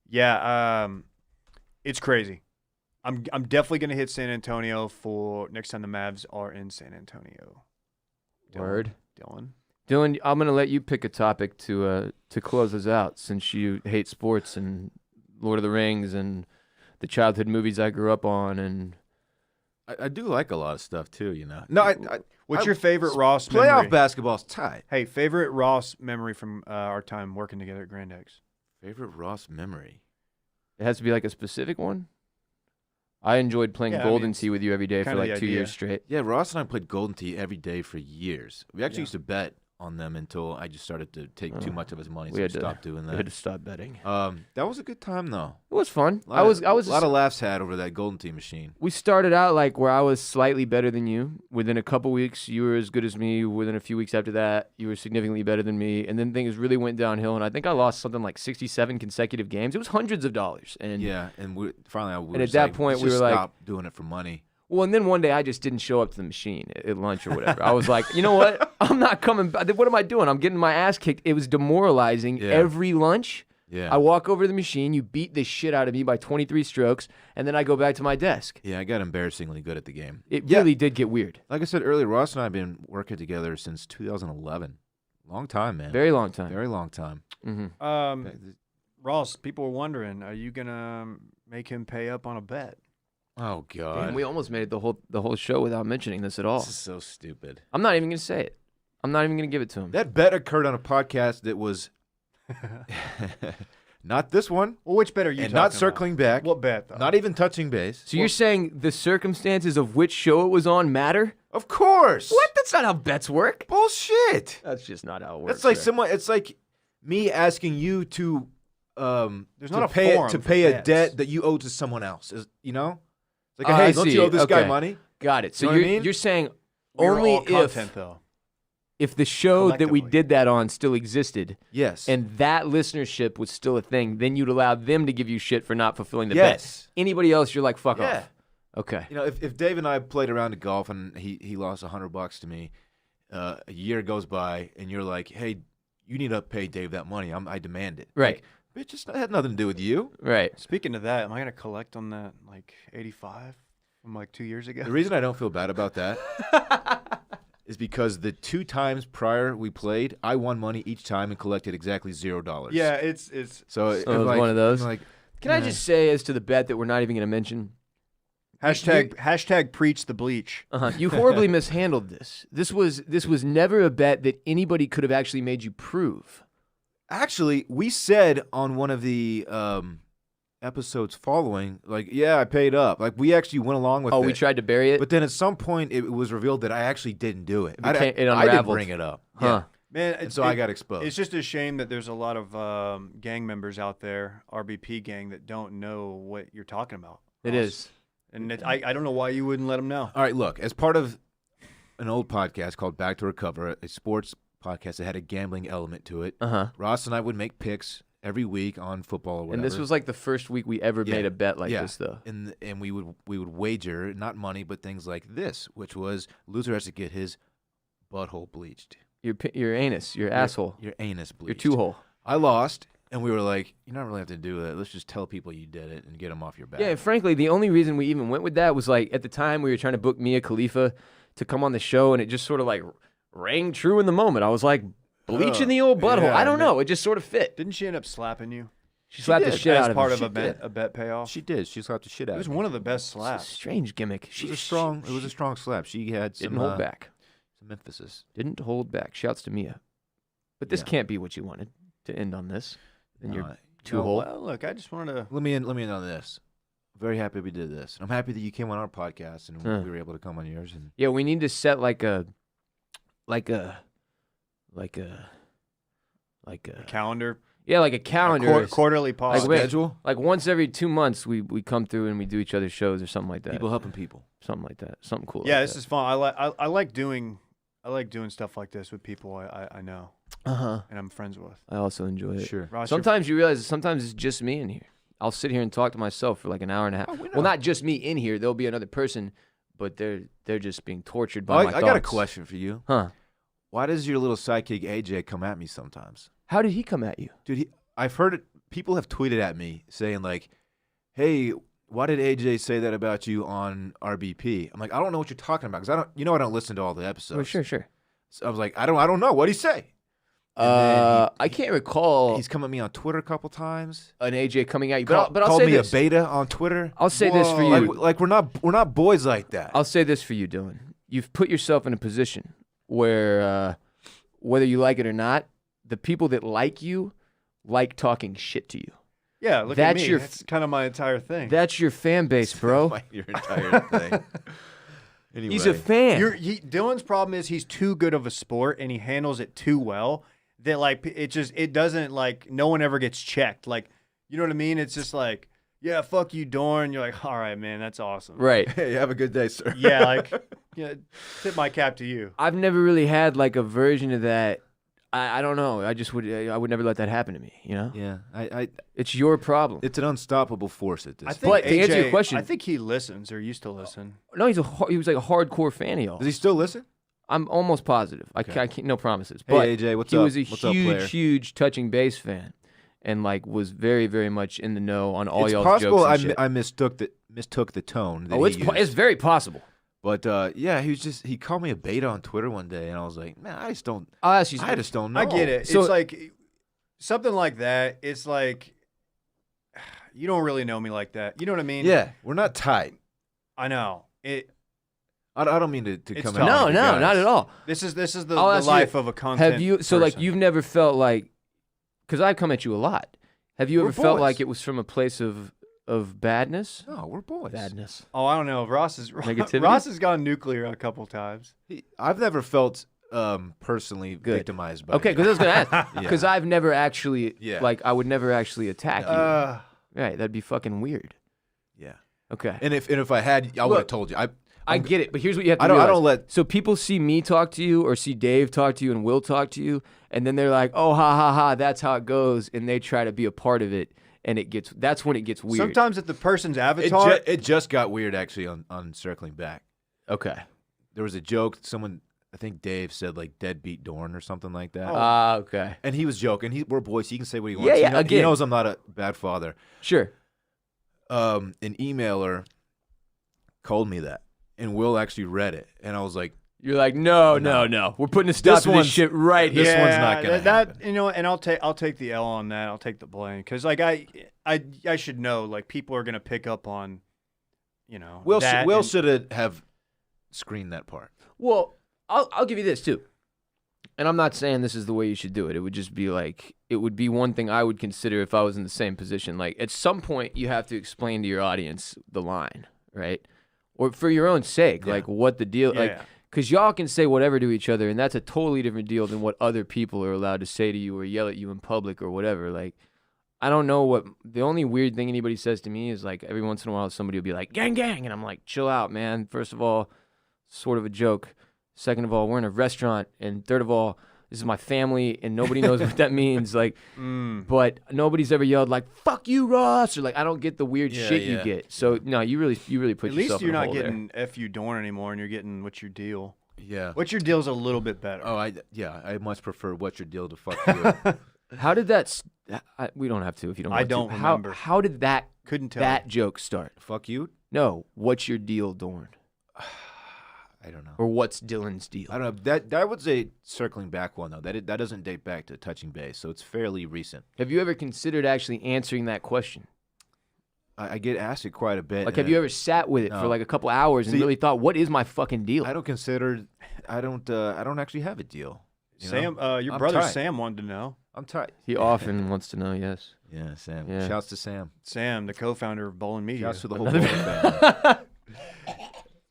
Yeah. It's crazy. I'm definitely gonna hit San Antonio for next time the Mavs are in San Antonio. Word. Dillon, I'm going to let you pick a topic to close us out, since you hate sports and Lord of the Rings and the childhood movies I grew up on. And I do like a lot of stuff too, you know. No, what's your favorite Ross playoff memory? basketball's tight. Hey, favorite Ross memory from our time working together at Grand X? Favorite Ross memory? It has to be like a specific one. I enjoyed playing Golden Tee with you every day for like 2 years straight. Yeah, Ross and I played Golden Tee every day for years. We actually used to bet on them until I just started to take too much of his money, so we stopped doing that. We had to stop betting. That was a good time, though. It was fun. I was a lot of laughs had over that Golden Tee machine. We started out like where I was slightly better than you. Within a couple weeks, you were as good as me. Within a few weeks after that, you were significantly better than me. And then things really went downhill, and I think I lost something like 67 consecutive games. It was hundreds of dollars. And finally, at that point, we were like, stop doing it for money. Well, and then one day I just didn't show up to the machine at lunch or whatever. I was like, you know what? I'm not coming back. What am I doing? I'm getting my ass kicked. It was demoralizing every lunch. Yeah. I walk over to the machine. You beat the shit out of me by 23 strokes, and then I go back to my desk. Yeah, I got embarrassingly good at the game. It really did get weird. Like I said earlier, Ross and I have been working together since 2011. Long time, man. Very long time. Very long time. Mm-hmm. Ross, people were wondering, are you going to make him pay up on a bet? Oh, God. Damn, we almost made it the whole show without mentioning this at all. This is so stupid. I'm not even going to say it. I'm not even going to give it to him. That bet occurred on a podcast that was not this one. Well, which bet are you and talking not circling about? back. What bet, though? Not even touching base. So you're saying the circumstances of which show it was on matter? Of course. What? That's not how bets work. Bullshit. That's just not how it works. That's like it's like me asking you to there's not to pay a debt that you owe to someone else. You know? It's like, hey, don't you owe this guy money? Got it. So you know what I mean? You're saying we only all content, though. If the show that we did that on still existed, yes, and that listenership was still a thing, then you'd allow them to give you shit for not fulfilling the bet. Anybody else, you're like, fuck off. Okay. You know, if Dave and I played around at golf and he lost $100 to me, a year goes by and you're like, hey, you need to pay Dave that money. I demand it. Right. Like, bitch, it had nothing to do with you. Right. Speaking of that, am I going to collect on that, like, 85 from, like, 2 years ago? The reason I don't feel bad about that is because the 2 times prior we played, I won money each time and collected exactly $0. Yeah, it's so it was like, one of those. Like, can I just say, as to the bet that we're not even going to mention, hashtag preach the bleach. You horribly mishandled this. This was never a bet that anybody could have actually made you prove. Actually, we said on one of the episodes following, like, yeah, I paid up. Like, we actually went along with it. Oh, we tried to bury it? But then at some point, it was revealed that I actually didn't do it. I didn't bring it up. Huh. Yeah. Man, so I got exposed. It's just a shame that there's a lot of gang members out there, RBP gang, that don't know what you're talking about. It is. And I don't know why you wouldn't let them know. All right, look, as part of an old podcast called Back to Recover, a sports podcast that had a gambling element to it, Ross and I would make picks every week on football or whatever. And this was like the first week we ever made a bet like this, though. And we would wager, not money, but things like this, which was loser has to get his butthole bleached. Your anus, your asshole. Your anus bleached. Your 2-hole. I lost. And we were like, you don't really have to do that. Let's just tell people you did it and get them off your back. Yeah, and frankly, the only reason we even went with that was like at the time we were trying to book Mia Khalifa to come on the show, and it just sort of like rang true in the moment. I was like, bleaching the old butthole. Yeah, I don't know. It just sort of fit. Didn't she end up slapping you? She slapped the shit as out of part him. of a bet payoff. She did. She slapped the shit out It was of me. one of the best It's a slaps. strange gimmick. It was a strong slap. She had some didn't hold back. Some emphasis. Didn't hold back. Shouts to Mia. But this can't be what you wanted to end on this. Then you're too whole. Well, look, I just wanted to. Let me end on this. Very happy we did this. I'm happy that you came on our podcast and we were able to come on yours. And Yeah, we need to set like a Calendar. Yeah, like a calendar. Quarterly pod. Like, wait, schedule. like once every 2 months, we come through and we do each other's shows or something like that. People helping people. Something like that. Something cool. Yeah, like this is fun. I like doing stuff like this with people I know and I'm friends with. I also enjoy it. Sure. Ross, Sometimes you realize sometimes it's just me in here. I'll sit here and talk to myself for like an hour and a half. Well, not just me in here. There'll be another person, but they're just being tortured by my thoughts. I got a question for you. Huh? Why does your little sidekick AJ come at me sometimes? How did he come at you? Dude, I've heard it. People have tweeted at me saying like, "Hey, why did AJ say that about you on RBP?" I'm like, I don't know what you're talking about because I don't listen to all the episodes. Oh, sure. So I was like, I don't know. What'd he say? I can't recall. He's come at me on Twitter a couple times. An AJ coming at you, but I'll called say me this. a beta on Twitter. I'll say this for you. Like we're not boys like that. I'll say this for you, Dillon. You've put yourself in a position where, whether you like it or not, the people that like you like talking shit to you. Yeah, look at me. That's kind of my entire thing. That's your fan base, bro. Your entire thing. Anyway. He's a fan. Dylan's problem is he's too good of a sport and he handles it too well that like it doesn't like no one ever gets checked. Like, you know what I mean? It's just like, yeah, fuck you, Dorn. You're like, all right, man, that's awesome. Right. Hey, have a good day, sir. Yeah, like, tip my cap to you. I've never really had like a version of that. I don't know. I would never let that happen to me. You know? Yeah. It's your problem. It's an unstoppable force at this point. But to answer your question, I think he listens or used to listen. No, he was like a hardcore fan of y'all. Does he still listen? I'm almost positive. Okay. I can't, no promises. But hey AJ, what's he up? was a What's up, player? huge touching base fan, and like was very, very much in the know on all y'all's jokes. It's possible and shit. I mistook the tone. That It's very possible. But yeah, he called me a beta on Twitter one day, and I was like, man, I just don't know. I get it. So, it's like something like that. It's like you don't really know me like that. You know what I mean? Yeah, we're not tight. I know it. I don't mean to come tough. out. No, not at all. This is the life of a content. Have you? So person. like you've never felt like, because I come at you a lot. Have you ever felt boys. like it was from a place of badness? No, we're boys. Badness. Oh, I don't know. Negativity? Ross has gone nuclear a couple times. I've never felt personally victimized by. Okay, because I was gonna ask. Because I've never actually like I would never actually attack you. Right, that'd be fucking weird. Yeah. Okay. And if I had, I would have told you. I get it, but here's what you have to realize. I don't let. So people see me talk to you or see Dave talk to you and Will talk to you, and then they're like, "Oh, ha ha ha, that's how it goes," and they try to be a part of it, and that's when it gets weird. Sometimes at the person's avatar, it just got weird actually on circling back. Okay. There was a joke. Someone, I think Dave said like "deadbeat Dorn" or something like that. Okay. And he was joking. We're boys. He can say what he wants. Yeah. He knows I'm not a bad father. Sure. An emailer called me that, and Will actually read it, and I was like, "You're like, no. We're putting a stop to this shit right here. This one's not gonna happen." You know, and I'll take the L on that. I'll take the blame because like I should know like people are gonna pick up on, you know. Will should have screened that part. Well, I'll give you this too. And I'm not saying this is the way you should do it. It would just be like, it would be one thing I would consider if I was in the same position. Like, at some point, you have to explain to your audience the line, right? Or for your own sake, like what the deal, like, because y'all can say whatever to each other, and that's a totally different deal than what other people are allowed to say to you or yell at you in public or whatever. Like, I don't know what, the only weird thing anybody says to me is like, every once in a while, somebody will be like, gang, gang. And I'm like, chill out, man. First of all, sort of a joke. Second of all, we're in a restaurant. And third of all, this is my family, and nobody knows what that means. Like, but nobody's ever yelled like "fuck you, Ross," or like I don't get the weird shit you get. So no, you really put yourself. At least you're not getting there. "f you Dorn" anymore, and you're getting "what's your deal." Yeah, "What's your deal's" a little bit better. Oh, I much prefer "what's your deal" to "fuck you." How did that We don't have to if you don't I want don't to. remember. How did that joke start? Fuck you? No. What's your deal, Dorn? I don't know. Or what's Dillon's deal? I don't know. That was a circling back one, though. That doesn't date back to touching base, so it's fairly recent. Have you ever considered actually answering that question? I get asked it quite a bit. Like, have you ever sat with it for like a couple hours and really thought, what is my fucking deal? I don't actually have a deal. Sam, your brother Sam wanted to know. I'm tight. He often wants to know, yes. Yeah, Sam. Yeah. Shouts to Sam. Sam, the co-founder of Bolen Media. Shouts to the whole Bolen family.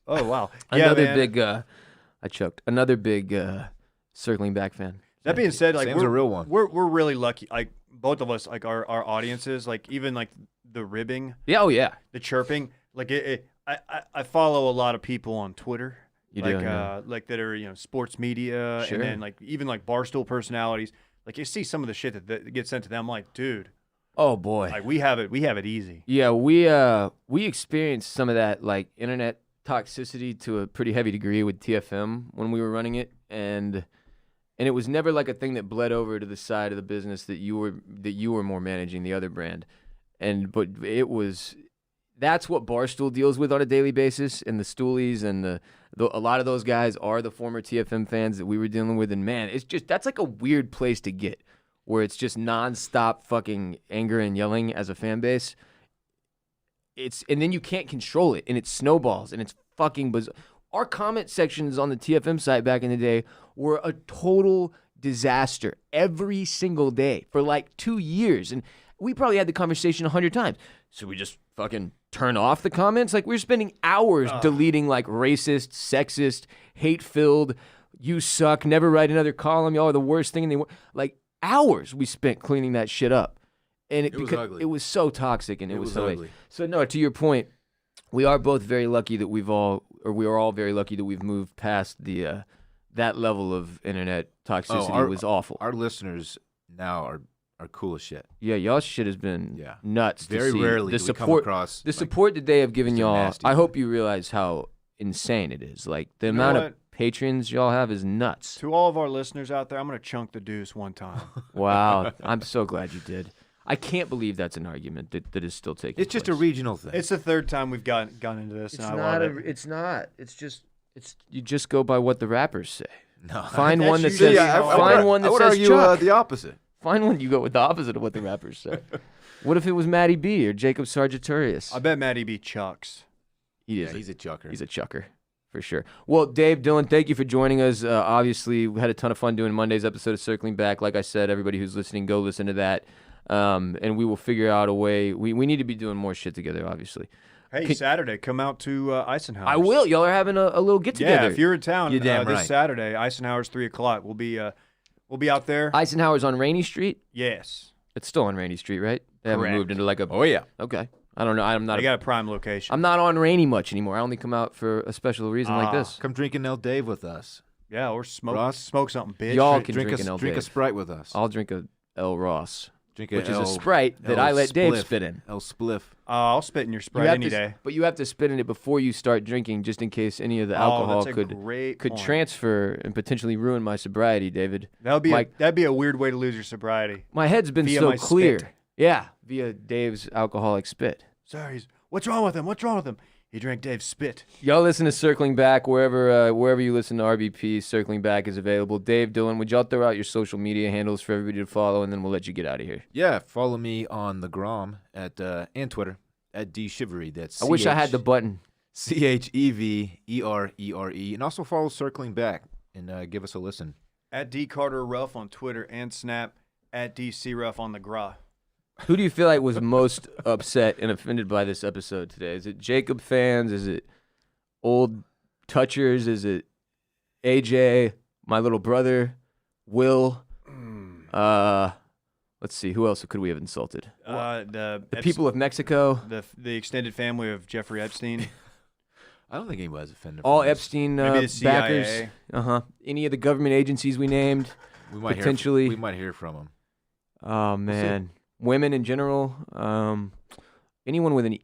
Oh, wow. Another big, I choked. Another big circling back fan. That being said, like Sam's a real one. We're really lucky. Like both of us, like our audiences, like even like the ribbing. Yeah, oh yeah. The chirping. Like I follow a lot of people on Twitter. You like do, yeah. like that are sports media, Sure. and then like even like Barstool personalities. Like you see some of the shit that gets sent to them. I'm like, dude. Oh boy. Like we have it easy. Yeah, we experienced some of that like internet toxicity to a pretty heavy degree with TFM when we were running it, and it was never like a thing that bled over to the side of the business that you were more managing the other brand, but that's what Barstool deals with on a daily basis, and the Stoolies and a lot of those guys are the former TFM fans that we were dealing with, and man, that's like a weird place to get where it's just nonstop fucking anger and yelling as a fan base. And then you can't control it, and it snowballs, and it's fucking bizarre. Our comment sections on the TFM site back in the day were a total disaster every single day for like 2 years, and we probably had the conversation 100 times. So we just fucking turn off the comments? Like, we were spending hours deleting like racist, sexist, hate-filled, you suck, never write another column, y'all are the worst thing in the world. Like, hours we spent cleaning that shit up. And it was ugly. It was so toxic, and it was so ugly. So no, to your point, we are both very lucky that we are all very lucky that we've moved past the that level of internet toxicity. Was awful. Our listeners now are cool as shit. Yeah, y'all shit has been nuts. Very to see. rarely the do support, we come across the support that they have given y'all. nasty. I hope you realize how insane it is. Like the amount of patrons y'all have is nuts. To all of our listeners out there, I'm gonna chunk the deuce one time. Wow, I'm so glad you did. I can't believe that's an argument that is still taking place. It's just a regional thing. It's the third time we've gone into this, and I love it. It's not. You just go by what the rappers say. No, Find one that usually says. how- Find one that I would says argue Chuck. the opposite. Find one you go with the opposite of what the rappers say. What if it was Matty B or Jacob Sartorius? I bet Matty B chucks. He's a chucker. He's a chucker, for sure. Well, Dave, Dillon, thank you for joining us. Obviously, we had a ton of fun doing Monday's episode of Circling Back. Like I said, everybody who's listening, go listen to that. And we will figure out a way. We need to be doing more shit together, obviously. Hey, Saturday, come out to Eisenhower's. I will. Y'all are having a little get-together. Yeah, if you're in town You're damn this right. Saturday, Eisenhower's 3 o'clock. We'll be out there. Eisenhower's on Rainy Street? Yes. It's still on Rainy Street, right? They haven't Correct. moved into like a... Oh, yeah. Okay. I don't know. I'm not... They got a prime location. I'm not on Rainy much anymore. I only come out for a special reason like this. Come drink an El Dave with us. Yeah, or smoke Ross? smoke something, bitch. Y'all can drink drink an El drink a Dave. Sprite with us. I'll drink a El Ross, Drink which is El- a Sprite that El I let Dave Spliff. spit in. El Spliff. I'll spit in your You Sprite have any to, day. but you have to spit in it before you start drinking, just in case any of the alcohol that's a could great point. transfer and potentially ruin my sobriety, David. That'd be a weird way to lose your sobriety. My head's been Via so my clear. spit. Yeah, via Dave's alcoholic spit. Sorry, what's wrong with him? What's wrong with him? He drank Dave's spit. Y'all listen to Circling Back wherever you listen to RBP. Circling Back is available. Dave, Dillon, would y'all throw out your social media handles for everybody to follow, and then we'll let you get out of here. Yeah, follow me on the Grom and Twitter at Cheverere. That's I wish I had the button. CHEVERERE, and also follow Circling Back and give us a listen. At D Carter Ruff on Twitter and Snap. At DC Ruff on the Gra. Who do you feel like was most upset and offended by this episode today? Is it Jacob fans? Is it old touchers? Is it AJ, my little brother, Will? Let's see. Who else could we have insulted? The people of Mexico. The extended family of Jeffrey Epstein. I don't think anybody's offended. All from this. Epstein Maybe the CIA. backers. Any of the government agencies we named. We might potentially. we might hear from them. Oh man, women in general. Anyone with a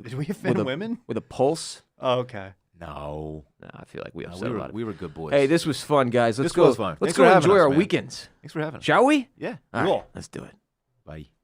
Did we offend women? with a pulse? Oh, okay. No. Nah, I feel like we upset a lot of. We were good boys. Hey, this was fun, guys. Let's This go. was fun. Let's Thanks go for having enjoy us, our man. weekends. Thanks for having us. Shall we? Yeah. All Cool. right, let's do it. Bye.